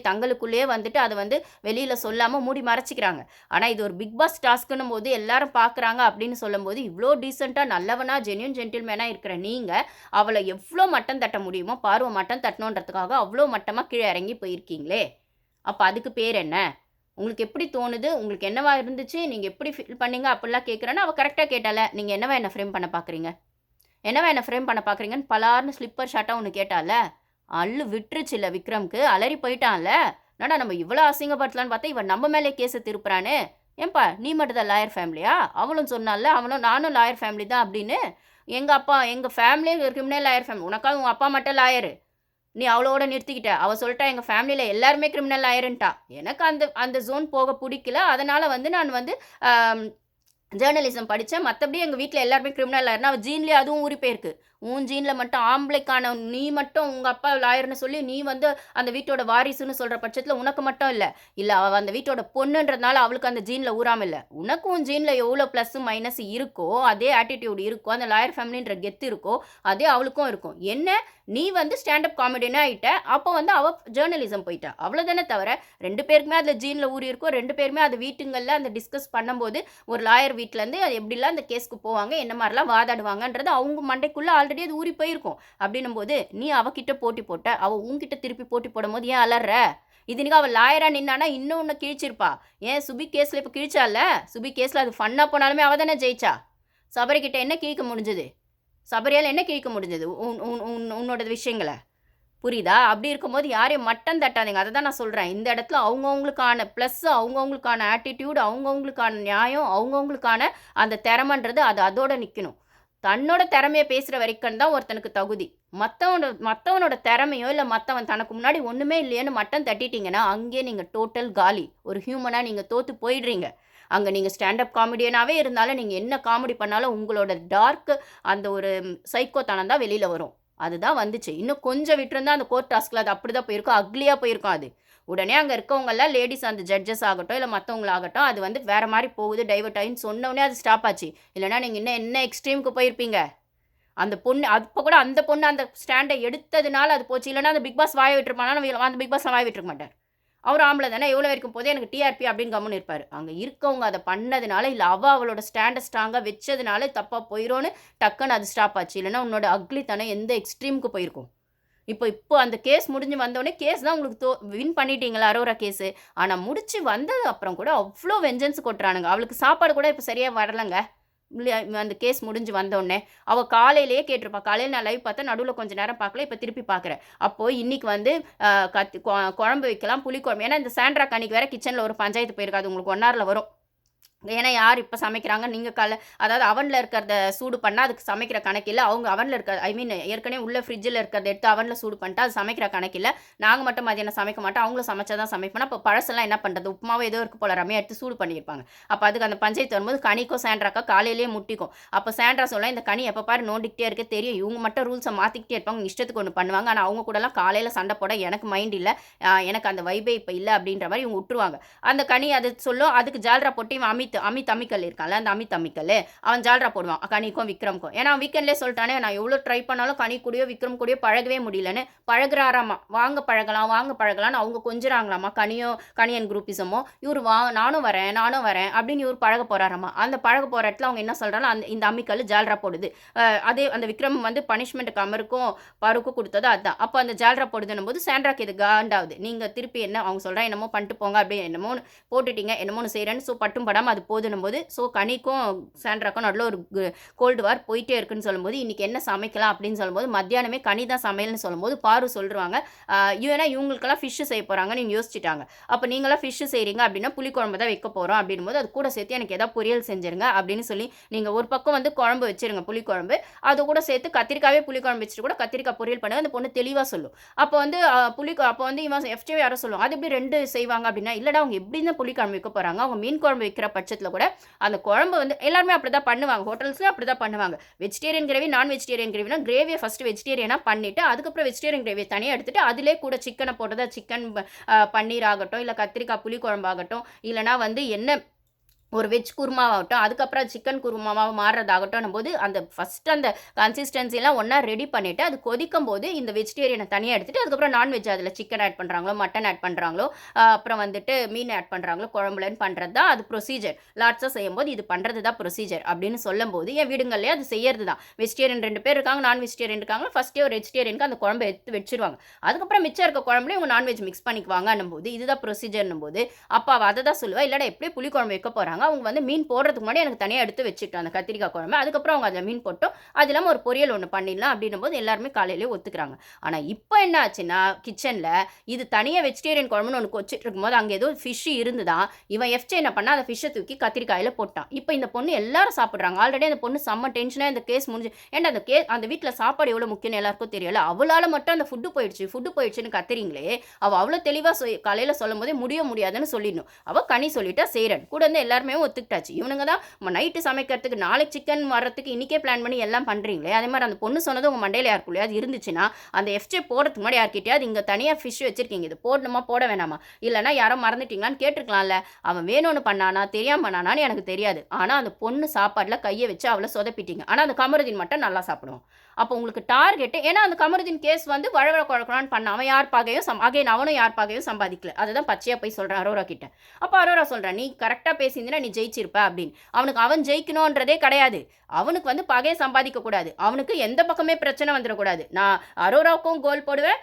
தங்களுக்குள்ளேயே வந்துட்டு அதை வந்து வெளியில் சொல்லாமல் மூடி மறைச்சிக்கிறாங்க. ஆனால் இது ஒரு பிக் பாஸ் டாஸ்க்குன்னும் போது எல்லாரும் பார்க்குறாங்க அப்படின்னு சொல்லும்போது இவ்வளோ டீசெண்டாக நல்லவனாக ஜென்யூன் ஜென்டில்மேனாக இருக்கிற நீங்கள் அவளை எவ்வளோ மட்டம் தட்ட முடியுமோ பார்வை மட்டம் தட்டணுன்றதுக்காக அவ்வளோ மட்டமாக கீழே இறங்கி போயிருக்கீங்களே. அப்போ அதுக்கு பேர் என்ன? உங்களுக்கு எப்படி தோணுது? உங்களுக்கு என்னவா இருந்துச்சு? நீங்கள் எப்படி ஃபீல் பண்ணீங்க? அப்படிலாம் கேட்குறேன்னா அவள் கரெக்டாக கேட்டால. நீங்கள் என்னவா என்ன ஃப்ரேம் பண்ண பார்க்குறீங்க? என்னவா என்ன ஃப்ரேம் பண்ண பார்க்குறீங்கன்னு பலார்னு ஸ்லிப்பர் ஷாட்டாக ஒன்று கேட்டால. அள்ளு விட்டுருச்சு இல்லை விக்ரம்க்கு, அலறி போயிட்டான்ல. என்னடா நம்ம இவ்வளோ அசிங்கப்படுத்தலான்னு பார்த்தா இவன் நம்ம மேலே கேஸை திருப்புறானே. ஏன்பா நீ மட்டும் தான் லாயர் ஃபேமிலியா? அவளும் சொன்னால நானும் லாயர் ஃபேமிலி தான் அப்படின்னு. எங்கள் ஃபேமிலியே கிரிமினல் லாயர் ஃபேமிலி. உனக்காக உங்கள் அப்பா மட்டும் லாயரு. நீ அவளோட நிறுத்திக்கிட்ட. அவள் சொல்லிட்டா எங்கள் ஃபேமிலியில் எல்லாருமே கிரிமினல் ஆயிருன்ட்டா. எனக்கு அந்த ஜோன் போக பிடிக்கல. அதனால் வந்து நான் வந்து ஜேர்னலிசம் படித்தேன். மற்றபடி எங்கள் வீட்டில் எல்லாருமே கிரிமினல் ஆயிருன்னா அவள் ஜீன்லேயே அதுவும் ஊறி போயிருக்கு. உன் ஜீனில் மட்டும் ஆம்பளைக்கான நீ மட்டும் உங்கள் அப்பா லாயர்னு சொல்லி நீ வந்து அந்த வீட்டோட வாரிசுன்னு சொல்கிற பட்சத்தில் உனக்கு மட்டும் இல்லை அவள் அந்த வீட்டோட பொண்ணுன்றதுனால அவளுக்கு அந்த ஜீனில் ஊறாமல் இல்லை. உனக்கும் உன் ஜீனில் எவ்வளோ ப்ளஸ்ஸு மைனஸ் இருக்கோ அதே ஆட்டிடியூட் இருக்கோ அந்த லாயர் ஃபேமிலின்ற கெத்து இருக்கோ அதே அவளுக்கும் இருக்கும். என்ன நீ வந்து ஸ்டாண்டப் காமெடின்னு ஆகிட்ட, அப்போ வந்து அவள் ஜேர்னலிசம் போயிட்டா. அவ்வளோதானே தவிர 2 பேருக்குமே அதில் ஜீனில் ஊறி இருக்கும். 2 பேருமே அது வீட்டுங்களில் அந்த டிஸ்கஸ் பண்ணும்போது ஒரு லாயர் வீட்டிலேருந்து அது எப்படிலாம் அந்த கேஸ்க்கு போவாங்க, என்ன மாதிரிலாம் வாதாடுவாங்கன்றது அவங்க மண்டைக்குள்ளே ஆல்ரெடி அது ஊறி போயிருக்கும். அப்படின்னும் போது நீ அவகிட்ட போட்டி போட்ட, அவள் உன்கிட்ட திருப்பி போட்டி போடும் போது ஏன் அலற? இதுனிக்கு அவள் லாயராக நின்னானா இன்னும் ஒன்று கிழிச்சிருப்பா. ஏன் சுபி கேஸில் இப்போ கிழிச்சால? சுபி கேஸில் அது ஃபன்னாக போனாலுமே அவள் தானே ஜெயிச்சா. சபரிக்கிட்ட என்ன கிழிக்க முடிஞ்சது? சபரியால் என்ன கிழிக்க முடிஞ்சது உன்னோட விஷயங்களை? புரியுதா? அப்படி இருக்கும்போது யாரையும் மட்டம் தட்டாதீங்க. அதை தான் நான் சொல்கிறேன். இந்த இடத்துல அவங்கவுங்களுக்கான ப்ளஸ்ஸு, அவங்கவுங்களுக்கான ஆட்டிடியூட், அவங்கவுங்களுக்கான நியாயம், அவங்கவுங்களுக்கான அந்த திறமைன்றது அதோட நிற்கணும். தன்னோட திறமையை பேசுகிற வரைக்கும் தான் ஒருத்தனுக்கு தகுதி. மற்றவனோட திறமையோ இல்லை மற்றவன் தனக்கு முன்னாடி ஒன்றுமே இல்லையேன்னு மட்டம் தட்டிட்டீங்கன்னா அங்கேயே நீங்கள் டோட்டல் காலி. ஒரு ஹியூமனாக நீங்கள் தோற்று போயிடுறீங்க. அங்கே நீங்கள் ஸ்டாண்டப் காமெடியனாகவே இருந்தாலும் நீங்கள் என்ன காமெடி பண்ணாலும் உங்களோட டார்க்கு அந்த ஒரு சைக்கோத்தனம் தான் வெளியில் வரும். அதுதான் வந்துச்சு. இன்னும் கொஞ்சம் விட்டுருந்தா அந்த கோர்ட் டாஸ்கில் அது அப்படி தான் போயிருக்கும், அக்லியாக போயிருக்கும். அது உடனே அங்கே இருக்கவங்கெல்லாம் லேடிஸ் அந்த ஜட்ஜஸ் ஆகட்டும் இல்லை மற்றவங்களாகட்டும் அது வந்து வேறு மாதிரி போகுது டைவர்ட் ஆகின்னு சொன்னோடனே அது ஸ்டாப் ஆச்சு. இல்லைனா நீங்கள் இன்னும் என்ன எக்ஸ்ட்ரீமுக்கு போயிருப்பீங்க. அந்த பொண்ணு அப்போ கூட அந்த பொண்ணு அந்த ஸ்டாண்டை எடுத்ததுனால அது போச்சு. இல்லைனா அந்த பிக் பாஸ் வாய விட்டுருப்பானா? அந்த பிக் பாஸ் வாய விட்டுருக்க மாட்டார். அவர் ஆம்பளை தானே, எவ்வளோ வரைக்கும் போதே எனக்கு டிஆர்பி அப்படின்னு கம்முன்னு இருப்பார். அங்கே இருக்கவங்க அதை பண்ணதுனால இல்லை அவளோட ஸ்டாண்டை ஸ்ட்ராங்காக வச்சதுனால தப்பாக போயிடும்னு டக்குன்னு அது ஸ்டாப் ஆச்சு. இல்லைனா உன்னோட அக்லித்தனம் எந்த எக்ஸ்ட்ரீமுக்கு போயிருக்கும். இப்போ அந்த கேஸ் முடிஞ்சு வந்தோடனே கேஸ் தான் உங்களுக்கு வின் பண்ணிட்டீங்களா அரோரா கேஸு. ஆனால் முடிச்சு வந்தது அப்புறம் கூட அவ்வளோ வெஞ்சன்ஸ் கொட்டுறானுங்க. அவளுக்கு சாப்பாடு கூட இப்போ சரியாக வரலைங்க. அந்த கேஸ் முடிஞ்சு வந்தோடனே அவள் காலையிலேயே கேட்டிருப்பா. காலையில் நான் லைவ் பார்த்தா நடுவில் கொஞ்சம் நேரம் பார்க்கல, இப்போ திருப்பி பார்க்குறேன். அப்போது இன்றைக்கி வந்து குழம்பு வைக்கலாம், புளிக்குழம்பு. ஏன்னா இந்த சாண்ட்ராக்கு அன்றைக்கி வேறு கிச்சனில் ஒரு பஞ்சாயத்து போயிருக்காது. உங்களுக்கு 1 ஹவரில் வரும். ஏன்னா யார் இப்போ சமைக்கிறாங்க நீங்கள் அதாவது அவனில் இருக்கிறத சூடு பண்ணால் அதுக்கு சமைக்கிற கணக்கில்லை. அவங்க அவனில் இருக்க ஏற்கனவே உள்ள ஃப்ரிட்ஜில் இருக்கிறத எடுத்து அவனில் சூடு பண்ணிட்டா அது சமைக்கிற கணக்கில்லை. நாங்கள் மட்டும் மதியானம் சமைக்க மாட்டோம், அவங்களும் சமைச்சா தான் சமைப்போம். அப்போ பழசெல்லாம் என்ன பண்ணுறது? உப்புமாவும் ஏதோ இருக்குது போல ரம்யா எடுத்து சூடு பண்ணியிருப்பாங்க. அப்போ அதுக்கு அந்த பஞ்சாயத்து வரும்போது கனிக்கும் சாண்ட்ராக்கா காலையிலேயே முட்டிக்கும். அப்போ சாண்ட்ரா சொல்ல இந்த கனி எப்போ பாரு நோண்டிக்கிட்டே இருக்க தெரியும், இவங்க மட்டும் ரூல்ஸை மாற்றிக்கிட்டே இருப்பாங்க, இஷ்டத்துக்கு ஒன்று பண்ணுவாங்க. ஆனால் அவங்க கூடலாம் காலையில் சண்டை போட எனக்கு மைண்ட் இல்லை, எனக்கு அந்த வைபே இப்போ இல்லை அப்படின்ற மாதிரி இவங்க விட்டுருவாங்க. அந்த கனி அது சொல்லும், அதுக்கு ஜால்ரா போட்டு இவன் அமித் அமிக்கல் இருக்கான்ல, அந்த அமித் அமிக்கல் அவன் ஜால்ரா போடுவான் கனிக்கும் விக்ரம்க்கும். ஏன்னா அவன் வீக்கெண்ட்லேயே சொல்லிட்டானே, நான் எவ்வளோ ட்ரை பண்ணாலும் கனி கூடயோ விக்ரம் கூடயோ பழகவே முடியலன்னு. பழகுறாராமா, வாங்க பழகலாம் வாங்க பழகலாம்னு அவங்க கொஞ்சுறாங்களாமா. கனியன் குரூப்பிசமோ இவர் நானும் வரேன் நானும் வரேன் அப்படின்னு இவர் பழக போறாராமா. அந்த பழக போகிற இடத்துல அவங்க என்ன சொல்கிறாங்க, இந்த அம்மிக்கல் ஜால்ரா போடுது. அதே அந்த விக்ரம் வந்து பனிஷ்மெண்ட்டுக்கு அமருக்கும் பருக்கும் கொடுத்தது அதுதான். அப்போ அந்த ஜால்ரா போடுதுன்னும் போது சாண்ட்ராக்கு இது காண்டாகுது. நீங்கள் திருப்பி என்ன அவங்க சொல்கிறாங்க, என்னமோ பண்ணிட்டு போங்க அப்படி என்னமோ போட்டுட்டீங்க என்னமோன்னு செய்கிறேன்னு. ஸோ பட்டும் படாமல் அது போதுன்னும் போது ஸோ கனிக்கும் சாண்ட்ராக்கும் நடுவில் ஒரு கோல்டு வார் போயிட்டே இருக்குன்னு சொல்லும்போது இன்றைக்கி என்ன சமைக்கலாம் அப்படின்னு சொல்லும்போது மத்தியானமே கனி தான் சமையல்னு சொல்லும்போது பாரு சொல்லிடுவாங்க, ஏன்னா இவங்களுக்கெல்லாம் ஃபிஷ்ஷு செய்ய போகிறாங்கன்னு யோசிச்சுட்டாங்க. அப்போ நீங்களாம் ஃபிஷ்ஷு செய்கிறீங்க அப்படின்னா புளிக்குழம்பு தான் வைக்க போகிறோம் அப்படின்னும் போது அது கூட சேர்த்து எனக்கு எதாவது பொரியல் செஞ்சுருங்க அப்படின்னு சொல்லி நீங்கள் ஒரு பக்கம் வந்து குழம்பு வச்சுருங்க புளிக்குழம்பு, அது கூட சேர்த்து கத்திரிக்காவே புளிக்குழம்பு வச்சுட்டு கூட கத்திரிக்காய் பொரியல் பண்ணுங்க. அந்த பொண்ணு தெளிவாக சொல்லும். அப்போ வந்து அப்போ வந்து இவன் எஃப்ஜே யாரோ சொல்லுவாங்க, அது எப்படி 2 செய்வாங்க அப்படின்னா, இல்லைடா அவங்க எப்படி தான் புளிக்குழம்பு வைக்க போகிறாங்க, அவங்க மீன் குழம்பு வைக்கிற பட்சத்தில் கூட அந்த குழம்பு வந்து எல்லாருமே அப்படி தான் பண்ணுவாங்க, ஹோட்டல்ஸ்லேயும் அப்படி தான் பண்ணுவாங்க. வெஜிடேரியன் கிரேவி நான் வெஜிடேரியன் கிரேவினா கிரேவியை ஃபஸ்ட்டு வெஜிடேரியனாக பண்ணிவிட்டு அதுக்கப்புறம் வெஜிடேரியன் கிரேவியை தனியாக எடுத்துகிட்டு அதிலே கூட சிக்கனை போட்டதா சிக்கன் பன்னீர் ஆகட்டும், இல்லை கத்திரிக்காய் புளி குழம்பாகட்டும், இல்லைனா வந்து என்ன ஒரு வெஜ் குருமாவாகட்டும், அதுக்கப்புறம் சிக்கன் குருமாவாக மாறுறதாகட்டும் போது அந்த ஃபஸ்ட்டு அந்த கன்சிஸ்டன்சிலாம் ஒன்றா ரெடி பண்ணிவிட்டு அது கொதிக்கும் போது இந்த வெஜிடேரியனை தனியாக எடுத்துகிட்டு அதுக்கப்புறம் நான்வெஜ் அதில் சிக்கன் ஆட் பண்ணுறாங்களோ மட்டன் ஆட் பண்ணுறாங்களோ அப்புறம் வந்துட்டு மீன் ஆட் பண்ணுறாங்களோ குழம்புலன்னு பண்ணுறது தான் அது ப்ரொசீஜர். லாட்ஸாக செய்யும்போது இது பண்ணுறது தான் ப்ரொசீஜர் அப்படின்னு சொல்லும் போது என் வீடுங்கள்லேயே அது செய்யறது தான். வெஜிடேரியன் 2 பேர் இருக்காங்க, நான் வெஜிடேரியன் இருக்காங்க. ஃபஸ்ட்டே ஒரு வெஜிடேரியனுக்கு அந்த குழம்பு எடுத்து வச்சுருவாங்க. அதுக்கப்புறம் மிச்சம் இருக்க குழம்புல இவங்க நான்வெஜ் மிக்ஸ் பண்ணிக்குவாங்கன்னும் போது இதுதான் ப்ரொசீஜர்னும் போது அப்போ அவள் அதை தான் சொல்லுவா, இல்லைடா எப்படி புளி குழம்பு வைக்க போகிறாங்க, அவங்க வந்து மீன் போடுறதுக்கு முன்னாடி எனக்கு தனியாக எடுத்து வச்சுட்டோம் அந்த கத்திரிக்காய் குழம்பு, அதுக்கப்புறம் அவங்க அதில் மீன் போட்டோம், அது இல்லாமல் ஒரு பொரியல் ஒன்று பண்ணிடலாம் அப்படின்னும் போது எல்லாருமே காலையிலேயே ஒத்துக்கிறாங்க. ஆனால் இப்போ என்ன ஆச்சுன்னா கிச்சனில் இது தனியாக வெஜிடேரியன் குழம்புன்னு ஒன்று கொச்சிட்டு இருக்கும்போது அங்கே ஏதோ ஃபிஷ்ஷு இருந்துதான். இவன் எஃப்ஜே என்ன பண்ணா அந்த ஃபிஷ்ஷை தூக்கி கத்திரிக்காயில் போட்டான். இப்போ இந்த பொண்ணு எல்லாரும் சாப்பிட்றாங்க. ஆல்ரெடி அந்த பொண்ணு செம்ம டென்ஷனாக இந்த கேஸ் முடிஞ்சு, ஏன்னா அந்த வீட்டில் சாப்பாடு எவ்வளோ முக்கியம்னு எல்லாருக்கும் தெரியல. அவளால் மட்டும் அந்த ஃபுட்டு போயிடுச்சுன்னு கத்துறீங்களே, அவள் அவ்வளோ தெளிவாக காலையில் சொல்லும் போதே முடியாதுன்னு சொல்லிடணும். அவள் கனி சொல்லிட்டா செய்கிறேன் கூட வந்து எல்லாருமே ஒத்துக்கிட்டாச்சு. இவனுங்க தான் நைட்டு சமைக்கிறதுக்கு நாளைக்கு சிக்கன் வர்றதுக்கு இன்றைக்கே பிளான் பண்ணி எல்லாம் பண்ணுறீங்களே. அதே மாதிரி அந்த பொண்ணு சொன்னது உங்கள் மண்டையில் யாருக்குள்ளே அது இருந்துச்சுன்னா அந்த எஃப்ஜே போடுறதுக்கு முன்னாடி யார்கிட்டயாவது இங்கே தனியாக ஃபிஷ் வச்சுருக்கீங்க, இது போடணுமா போட வேணாமா, இல்லைனா யாரோ மறந்துட்டீங்களான்னு கேட்டிருக்கலாம்ல. அவன் வேணும்னு பண்ணானா தெரியாமல் பண்ணானான்னு எனக்கு தெரியாது. ஆனால் அந்த பொண்ணு சாப்பாடில் கையை வச்சு அவளை சொதப்பிட்டீங்க. ஆனால் அந்த கமருதீன் மட்டும் நல்லா சாப்பிடுவான். அப்போ உங்களுக்கு டார்கெட்டு, ஏன்னா அந்த கமருதீன் கேஸ் வந்து வழவழ குழக்கலான்னு பண்ண அவன் யார் பாகையும் அவனும் யார் பாகையும் சம்பாதிக்கல. அதுதான் பச்சையாக போய் சொல்கிறான் அரோரா கிட்ட. அப்போ அரோரா சொல்கிறான், நீ கரெக்டாக பேசியிருந்தீங்கன்னா நீ ஜெயிச்சிருப்ப அப்படின்னு. அவன் ஜெயிக்கணுன்றதே கிடையாது. அவனுக்கு வந்து பகையை சம்பாதிக்கக்கூடாது. அவனுக்கு எந்த பக்கமே பிரச்சனை வந்துடக்கூடாது. நான் அரோராவுக்கும் கோல் போடுவேன்,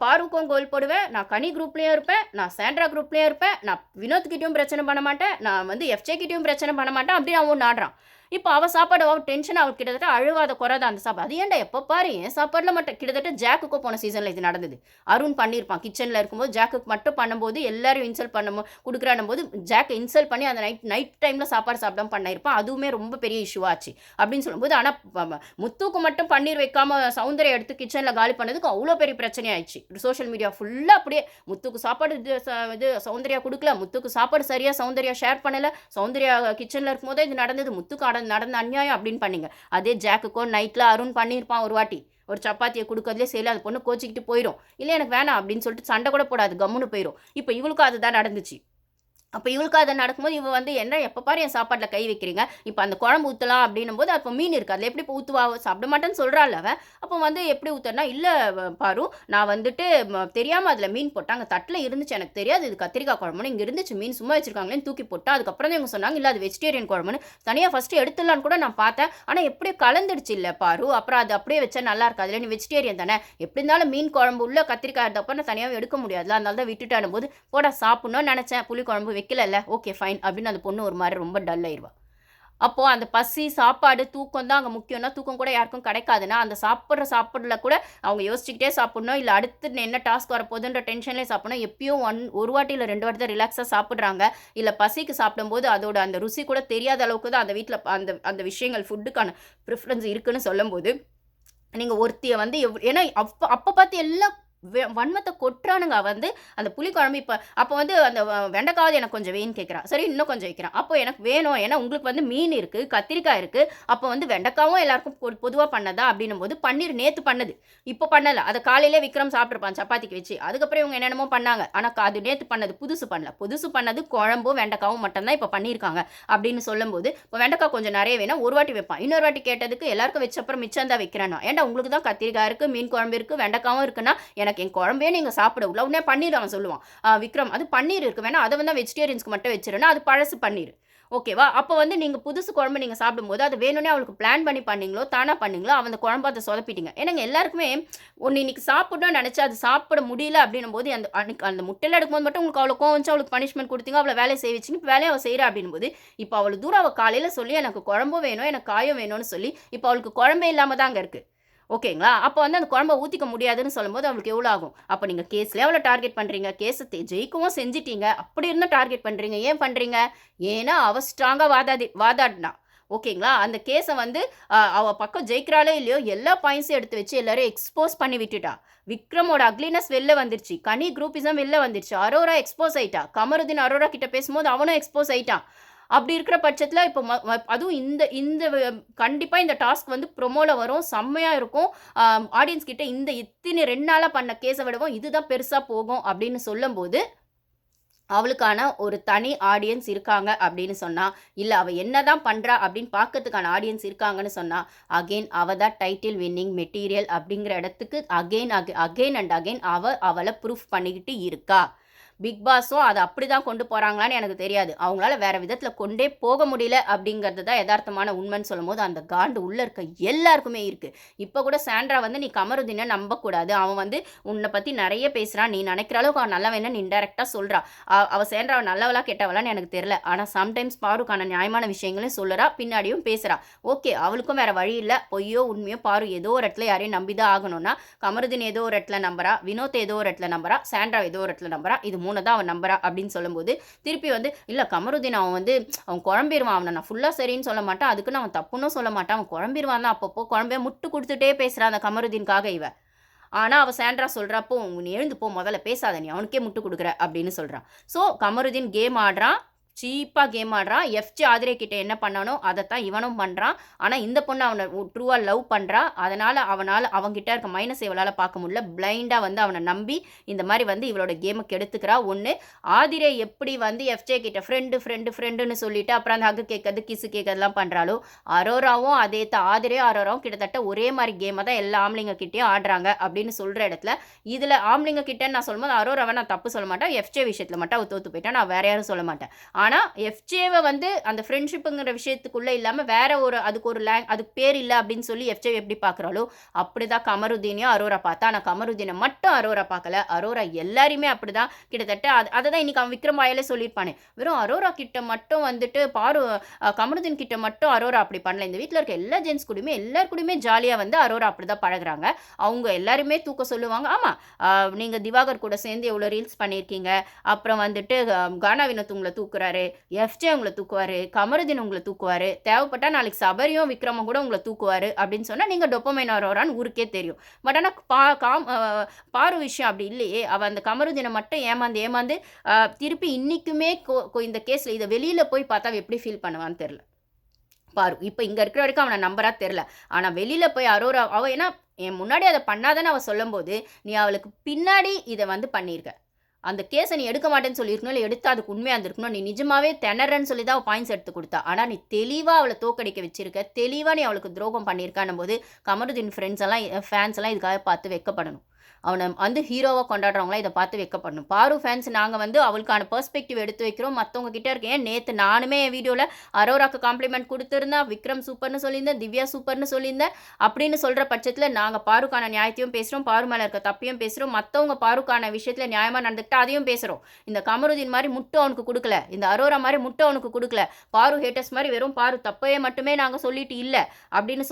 பாருக்கும் கோல் போடுவேன், நான் கனி குரூப்லேயும் இருப்பேன், நான் சாண்ட்ரா குரூப்லேயும் இருப்பேன், நான் வினோத்கிட்டையும் பிரச்சனை பண்ண மாட்டேன், நான் வந்து எஃப்ஜே கிட்டையும் பிரச்சனை பண்ண மாட்டேன் அப்படின்னு அவன் நாடுறான். இப்போ அவள் சாப்பாடு அவள் டென்ஷன், அவள் கிட்டத்தட்ட அழுவாத குறைதான் அந்த சாப்பாடு. அது ஏன்டா எப்போ பாரு என் சாப்பாடில் மட்டும் கிட்டத்தட்ட ஜாக்குக்கும் போன சீசனில் இது நடந்தது. அருண் பண்ணியிருப்பான் கிச்சனில் இருக்கும்போது ஜாக்குக்கு மட்டும் பண்ணும்போது எல்லாரும் இன்சல்ட் கொடுக்குறானும் போது ஜாக்கை இன்சல்ட் பண்ணி அந்த நைட் டைமில் சாப்பாடு சாப்பிடாம பண்ணியிருப்பான். அதுவுமே ரொம்ப பெரிய இஷ்யூ ஆச்சு அப்படின்னு சொல்லும்போது, ஆனால் முத்துக்கு மட்டும் பன்னீர் வைக்காம சௌந்தர்யா எடுத்து கிச்சனில் காலி பண்ணதுக்கு அவ்வளோ பெரிய பிரச்சனை ஆயிடுச்சு. சோஷியல் மீடியா ஃபுல்லாக அப்படியே முத்துக்கு சாப்பாடு இது சௌந்தர்யா கொடுக்கல, முத்துக்கு சாப்பாடு சரியாக சௌந்தர்யா ஷேர் பண்ணலை, சௌந்தர்யா கிச்சனில் இருக்கும்போது இது நடந்தது, முத்துக்கு நடந்த அநியாயம் அப்படின்னு பண்ணீங்க. அதே ஜாக்குக்கோ நைட்டில் அருண் பண்ணியிருப்பான் ஒரு வாட்டி, ஒரு சப்பாத்தியை கொடுக்கறதுலே செய்யல, அது பொண்ணு கோச்சிக்கிட்டு போயிடும், இல்லை எனக்கு வேணாம் அப்படின்னு சொல்லிட்டு சண்டை கூட போடாது, கம்முன்னு போயிடும். இப்போ இவளுக்கும் அதுதான் நடந்துச்சு. அப்போ இவளுக்கு அதை நடக்கும்போது இவள் வந்து என்ன எப்போ பாரு என் சாப்பாட்டில் கை வைக்கிறீங்க, இப்போ அந்த குழம்பு ஊற்றலாம் அப்படின்னும் போது அப்போ மீன் இருக்குது, அதில் எப்படி இப்போ ஊற்றுவா, சாப்பிட மாட்டேன்னு சொல்கிறாள் அவன். அப்போ வந்து எப்படி ஊற்றுறனா, இல்லை பாரு நான் வந்துட்டு தெரியாமல் அதில் மீன் போட்டால் அங்கே தட்டில் இருந்துச்சு, எனக்கு தெரியாது இது கத்திரிக்காய் குழம்புன்னு, இங்கே இருந்துச்சு மீன் சும்மா வச்சுருக்காங்களேன்னு தூக்கி போட்டால். அதுக்கப்புறம் தான் இவங்க சொன்னாங்க, இல்லை அது வெஜிடேரியன் குழம்புன்னு. தனியாக ஃபஸ்ட்டு எடுத்துடலான்னு கூட நான் பார்த்தேன், ஆனால் எப்படியும் கலந்துடுச்சு இல்லை பாரு, அப்புறம் அது அப்படியே வச்சா நல்லா இருக்காது, நீ வெஜிடேரியன் தானே, எப்படி இருந்தாலும் மீன் குழம்பு உள்ள கத்திரிக்காய் எடுத்தப்போ நான் தனியாக எடுக்க முடியாதுல, அதனால தான் விட்டுட்டானும் போது போட சாப்பிட்ணுன்னு நினச்சேன், புளி குழம்பு வைக்கல, ஓகே ஃபைன் அப்படின்னு அந்த பொண்ணு ஒரு மாதிரி ரொம்ப டல் ஆயிடுவா. அப்போது அந்த பசி சாப்பாடு தூக்கம் தான் அங்கே முக்கியம்னா, தூக்கம் கூட யாருக்கும் கிடைக்காதுன்னா அந்த சாப்பிட்றதுல கூட அவங்க யோசிச்சுக்கிட்டே சாப்பிட்ணும், இல்லை அடுத்து என்ன டாஸ்க் வரப்போகுதுன்ற டென்ஷன்லேயே சாப்பிடணும். எப்பயும் ஒரு வாட்டி இல்லை 2 வாட்டி தான் ரிலாக்ஸாக சாப்பிட்றாங்க. இல்லை பசிக்கு சாப்பிடும்போது அதோட அந்த ருசி கூட தெரியாத அளவுக்கு தான் அந்த வீட்டில் அந்த விஷயங்கள் ஃபுட்டுக்கான ப்ரிஃபரன்ஸ் இருக்குன்னு சொல்லும்போது, நீங்கள் ஒருத்தியை வந்து ஏன்னா அப்போ பார்த்து எல்லாம் வன்மத்தை கொட்டுறானுங்க. வந்து அந்த புளிக்குழம்பு இப்ப அப்போ வந்து அந்த வெண்டைக்காவது எனக்கு கொஞ்சம் வேணும்னு கேட்குறான். சரி இன்னும் கொஞ்சம் வைக்கிறான். அப்போ எனக்கு வேணும். ஏன்னா உங்களுக்கு வந்து மீன் இருக்கு, கத்திரிக்காய் இருக்கு. அப்போ வந்து வெண்டைக்காவும் எல்லாருக்கும் பொதுவா பண்ணதா அப்படின்னும்போது, பன்னீர் நேத்து பண்ணது. இப்போ பண்ணல. அத காலையிலே விக்ரம் சாப்பிட்டுருப்பான் சப்பாத்திக்கு வச்சு. அதுக்கப்புறம் இவங்க என்னென்னமோ பண்ணாங்க. ஆனா அது நேத்து பண்ணது. புதுசு பண்ணல. புதுசு பண்ணது குழம்பும், வெண்டைக்காவும் மட்டும் தான் இப்ப பண்ணியிருக்காங்க. அப்படின்னு சொல்லும்போது, இப்போ வெண்டைக்காய் கொஞ்சம் நெறைய வேணும். ஒரு வாட்டி வைப்பான். இன்னொரு வாட்டி கேட்டதுக்கு எல்லாருக்கும் வச்ச அப்புறம் மிச்சம் தான் வைக்கிறேன்னா. ஏன்டா உங்களுக்கு தான் கத்திரிக்காய் இருக்கு, மீன் குழம்பு இருக்கு, வெண்டைக்காவும் இருக்குன்னா, எனக்கு என் குழம்பே நீங்க சாப்பிட விடல. உடனே பன்னீர் அவன் சொல்லுவான். விக்ரம் அது பன்னீர் இருக்கு. வேணா அத வந்து வெஜிடேரியன்ஸ்க்கு மட்டும் வச்சுருன்னா, அது பழசு பன்னீர். ஓகேவா? அப்போ வந்து நீங்க புதுசு குழம்பு நீங்க சாப்பிடும்போது, அது வேணும்னே அவளுக்கு பிளான் பண்ணி பண்ணீங்களோ, தானா பண்ணீங்களோ, அந்த குழம்ப அத சொதப்பிட்டீங்க. ஏன்னாங்க எல்லாருக்குமே ஒண்ணு இன்னைக்கு சாப்பிடணும்னு நெனச்சு, அது சாப்பிட முடியல அப்படின்னும்போது, அந்த அன்னைக்கு அந்த முட்டைலாம் எடுக்கும்போது மட்டும் உங்களுக்கு அவ்வளோ கோவம் வந்துச்சு, அவளுக்கு பனிஷ்மென்ட் குடுத்தீங்க, அவள வேலைய செய்ய வச்சீங்க. இப்ப வேலைய அவ செய்றா அப்படின்னும்போது, இப்ப அவ்வளோ தூரம் அவ காலையில சொல்லி, எனக்கு குழம்பும் வேணும், எனக்கு காயும் வேணும்னு சொல்லி, இப்ப அவளுக்கு குழம்பே இல்லாம தான் அங்க இருக்கு. ஓகேங்களா? அப்ப வந்து அந்த குழம்ப ஊத்திக்க முடியாதுன்னு சொல்லும்போது, அவளுக்கு எவ்வளோ ஆகும்? அப்ப நீங்க கேஸ்லயே அவள டார்கெட் பண்றீங்க. கேஸ ஜெயிக்கவும் செஞ்சுட்டீங்க. அப்படி இருந்தும் டார்கெட் பண்றீங்க. ஏன் பண்றீங்க? ஏன்னா, அவ ஸ்ட்ராங்கா வாதாடினா. ஓகேங்களா? அந்த கேஸ வந்து அவ பக்கம் ஜெயிக்கிறாளோ இல்லையோ, எல்லா பாயிண்ட்ஸையும் எடுத்து வச்சு எல்லாரையும் எக்ஸ்போஸ் பண்ணி விட்டுட்டா. விக்ரமோட அக்லினஸ் வெளில வந்துருச்சு. கனி குரூப்பிசம் வெளில வந்துருச்சு. அரோரா எக்ஸ்போஸ் ஆயிட்டா. கமருதீன் அரோரா கிட்ட பேசும்போது அவனும் எக்ஸ்போஸ் ஆயிட்டான். அப்படி இருக்கிற பட்சத்தில இப்போ அதுவும் இந்த இந்த கண்டிப்பா இந்த டாஸ்க் வந்து ப்ரொமோல வரும். செம்மையா இருக்கும். ஆடியன்ஸ் கிட்ட இத்தினி 2 நாளா பண்ண கேஸ விடவும் இதுதான் பெருசா போகும் அப்படின்னு சொல்லும்போது, அவளுக்கான ஒரு தனி ஆடியன்ஸ் இருக்காங்க அப்படின்னு சொன்னா, இல்ல அவ என்னதான் பண்றா அப்படின்னு பார்க்கறதுக்கான ஆடியன்ஸ் இருக்காங்கன்னு சொன்னா, அகைன் அவ தான் டைட்டில் வின்னிங் மெட்டீரியல் அப்படிங்கிற இடத்துக்கு அகைன் அண்ட் அகைன் அவள ப்ரூஃப் பண்ணிக்கிட்டு இருக்கா. பிக் பாஸும் அத அப்படிதான் கொண்டு போறாங்களான்னு எனக்கு தெரியாது. அவங்களால வேற விதத்துல கொண்டே போக முடியல அப்படிங்கிறது தான் எதார்த்தமான உண்மைன்னு சொல்லும்போது, அந்த காண்டு உள்ள இருக்க எல்லாருக்குமே இருக்கு. இப்ப கூட சாண்ட்ரா வந்து நீ கமருதீன நம்பக்கூடாது. அவன் வந்து உன்ன பத்தி நெறைய பேசுறான். நீ நெனைக்கிற அளவுக்கு அவன் நல்லவன் இல்லன்னு இன்டைரக்ட்டா சொல்றா. அவ சாண்ட்ரா நல்லவளா கெட்டவளான்னு எனக்கு தெரியல. ஆனா சம்டைம்ஸ் பாருக்கான நியாயமான விஷயங்களையும் சொல்லுறா. பின்னாடியும் பேசுறா. ஓகே அவளுக்கும் வேற வழி இல்ல. பொய்யோ, உண்மையோ பாரு ஏதோ ஒரு இடத்துல யாரையும் நம்பி தான் ஆகணும்னா, கமருதீன் ஏதோ ஒரு இடத்துல நம்புறா. வினோத் ஏதோ ஒரு இடத்துல நம்புறா. சாண்ட்ரா ஏதோ ஒரு இடத்துல நம்புறா. இது 3 தான் அவன் நம்புறா அப்படின்னு சொல்லும்போது, திருப்பி வந்து இல்ல கமருதீன் அவன் வந்து அவன் குழம்பிருவான். அவன நான் ஃபுல்லா சரின்னு சொல்ல மாட்டேன். அதுக்குன்னு அவன் தப்புன்னும் சொல்ல மாட்டான். அவன் குழம்பிருவான் தான் அப்பப்போ குழம்பே முட்டு குடுத்துட்டே பேசுறா அந்த கமருதீன்காக இவ. ஆனா, அவ சாண்ட்ரா சொல்றா, "போ நீ எழுந்து போ முதல்ல பேசாத நீ அவனுக்கே முட்டு குடுக்குற" அப்படின்னு சொல்றா. ஸோ கமருதீன் கேம் ஆடுறான். சீப்பா கேம் ஆடுறான். எஃப்ஜே ஆதிரே கிட்ட என்ன பண்ணானோ, அதத்தான் இவனும் பண்றான். ஆனா, இந்த பொண்ணு அவன ட்ரூவா லவ் பண்றா. அதனால அவன்கிட்ட இருக்க மைனஸ இவளால பார்க்க முடியல. பிளைண்டா வந்து அவன நம்பி, இந்த மாரி வந்து இவளோட கேம கெடுத்துக்கிறா. 1 ஆதிரே எப்படி வந்து எஃப்ஜே கிட்ட ஃப்ரெண்டுன்னு சொல்லிட்டு, அப்புறம் அந்த ஹக் கேட்கறது, கிஸ் கேட்கறதெல்லாம் பண்றாளோ, அரோராவும் ஆதிரேயும் அரோராவும் கிட்டத்தட்ட ஒரே மாரி கேம தான் எல்லா ஆம்பளைங்க கிட்டயும் ஆடுறாங்க அப்படின்னு சொல்ற இடத்துல, இதுல ஆம்பளைங்க கிட்டன்னு நான் சொல்லும்போது, அரோராவ நான் தப்பு சொல்ல மாட்டேன். எஃப்ஜே விஷயத்துல மட்டும் அவ தோத்து போயிட்டா. நான் வேற யாரும் சொல்ல மாட்டேன். ஆனா, எஃப்ஜேவ வந்து அந்த ஃப்ரெண்ட்ஷிப்ங்கிற விஷயத்துக்குள்ள இல்லாம வேற ஒரு அதுக்கு பேர் இல்ல அப்படின்னு சொல்லி எஃப்ஜே எப்படி பார்க்குறாளோ, அப்படிதான் கமருதீனையும் அரோரா பார்த்தா. ஆனா கமருதீன மட்டும் அரோரா பார்க்கல. அரோரா எல்லாரையுமே அப்படிதான் கிட்டத்தட்ட அததான் இன்னைக்கு அவன் விக்ரம் வாயிலே சொல்லியிருப்பானே. வெறும் அரோரா கிட்ட மட்டும் வந்துட்டு கமருதீன் கிட்ட மட்டும் அரோரா அப்படி பண்ணல. இந்த வீட்ல இருக்க எல்லா ஜென்ட்ஸ் கூடயுமே எல்லார் கூடயுமே ஜாலியா வந்து அரோரா அப்படிதான் பழகுறாங்க. அவங்க எல்லாருமே தூக்க சொல்லுவாங்க. ஆமா, நீங்க திவாகர் கூட சேர்ந்து எவ்வளோ ரீல்ஸ் பண்ணியிருக்கீங்க. அப்புறம் வந்துட்டு கானா வினோத் உங்கள தூக்குறாரு. எஃப்ஜே உங்கள தூக்குவாரு. கமருதீன் உங்கள தூக்குவாரு. தேவைப்பட்டா நாளைக்கு சபரியும், விக்ரமும் கூட உங்கள தூக்குவாரு அப்படின்னு சொன்னா, நீங்க டோபமைன் அரோரான்னு ஊருக்கே தெரியும். பட் ஆனா பாரு விஷயம் அப்படி இல்லையே. அவ அந்த கமருதீன மட்டும் ஏமாந்து திருப்பி இன்னைக்குமே இந்த கேஸ்ல இத வெளியில போய் பார்த்தா அவ எப்படி ஃபீல் பண்ணுவான்னு தெரியல. பாரு. இப்ப இங்க இருக்கிற வரைக்கும் அவன நம்புறா தெரியல. ஆனா வெளியில போய் அரோரா ஏன்னா என் முன்னாடி அத பண்ணாதன்னு அவ சொல்லும்போது, நீ அவளுக்கு பின்னாடி இத வந்து பண்ணியிருக்க. அந்த கேஸ நீ எடுக்க மாட்டேன்னு சொல்லியிருக்கணும். இல்ல எடுத்தா அதுக்கு உண்மையா இருந்திருக்கணும். நீ நிஜமாவே திணறன்னு சொல்லி தான் அவ பாயிண்ட்ஸ் எடுத்து குடுத்தா. ஆனா நீ தெளிவா அவள தோற்கடிக்க வச்சிருக்க. தெளிவா நீ அவளுக்கு துரோகம் பண்ணியிருக்கன்னும்போது, கமருதீன் ஃபேன்ஸ் எல்லாம் இதுக்காக பார்த்து வெட்கப்படணும். அவன வந்து ஹீரோவா கொண்டாடுறவங்கலாம் இத பார்த்து வெட்கப்படணும். பாரு ஃபேன்ஸ் நாங்க வந்து அவளுக்கான பெர்ஸ்பெக்டிவ் எடுத்து வைக்கிறோம். மத்தவங்க கிட்ட இருக்க ஏன் நேத்து நானுமே என் வீடியோல அரோராக்கு காம்ப்ளிமெண்ட் குடுத்திருந்தேன். விக்ரம் சூப்பர்ன்னு சொல்லியிருந்தேன். திவ்யா சூப்பர்ன்னு சொல்லியிருந்தேன். அப்படின்னு சொல்ற பட்சத்துல நாங்க பாருக்கான நியாயத்தையும் பேசுறோம். பாரு மேல இருக்க தப்பையும் பேசுறோம். மத்தவங்க பாருக்கான விஷயத்துல நியாயமா நடந்துக்கிட்டா அதையும் பேசுறோம். இந்த கமருதீன் மாரி முட்டு அவனுக்கு குடுக்கல. இந்த அரோரா மாரி முட்டு அவனுக்கு குடுக்கல. பாரு ஹேட்டர்ஸ் மாரி வெறும் பாரு தப்பையே மட்டுமே நாங்க சொல்லிட்டு இல்ல. அப்படின்னு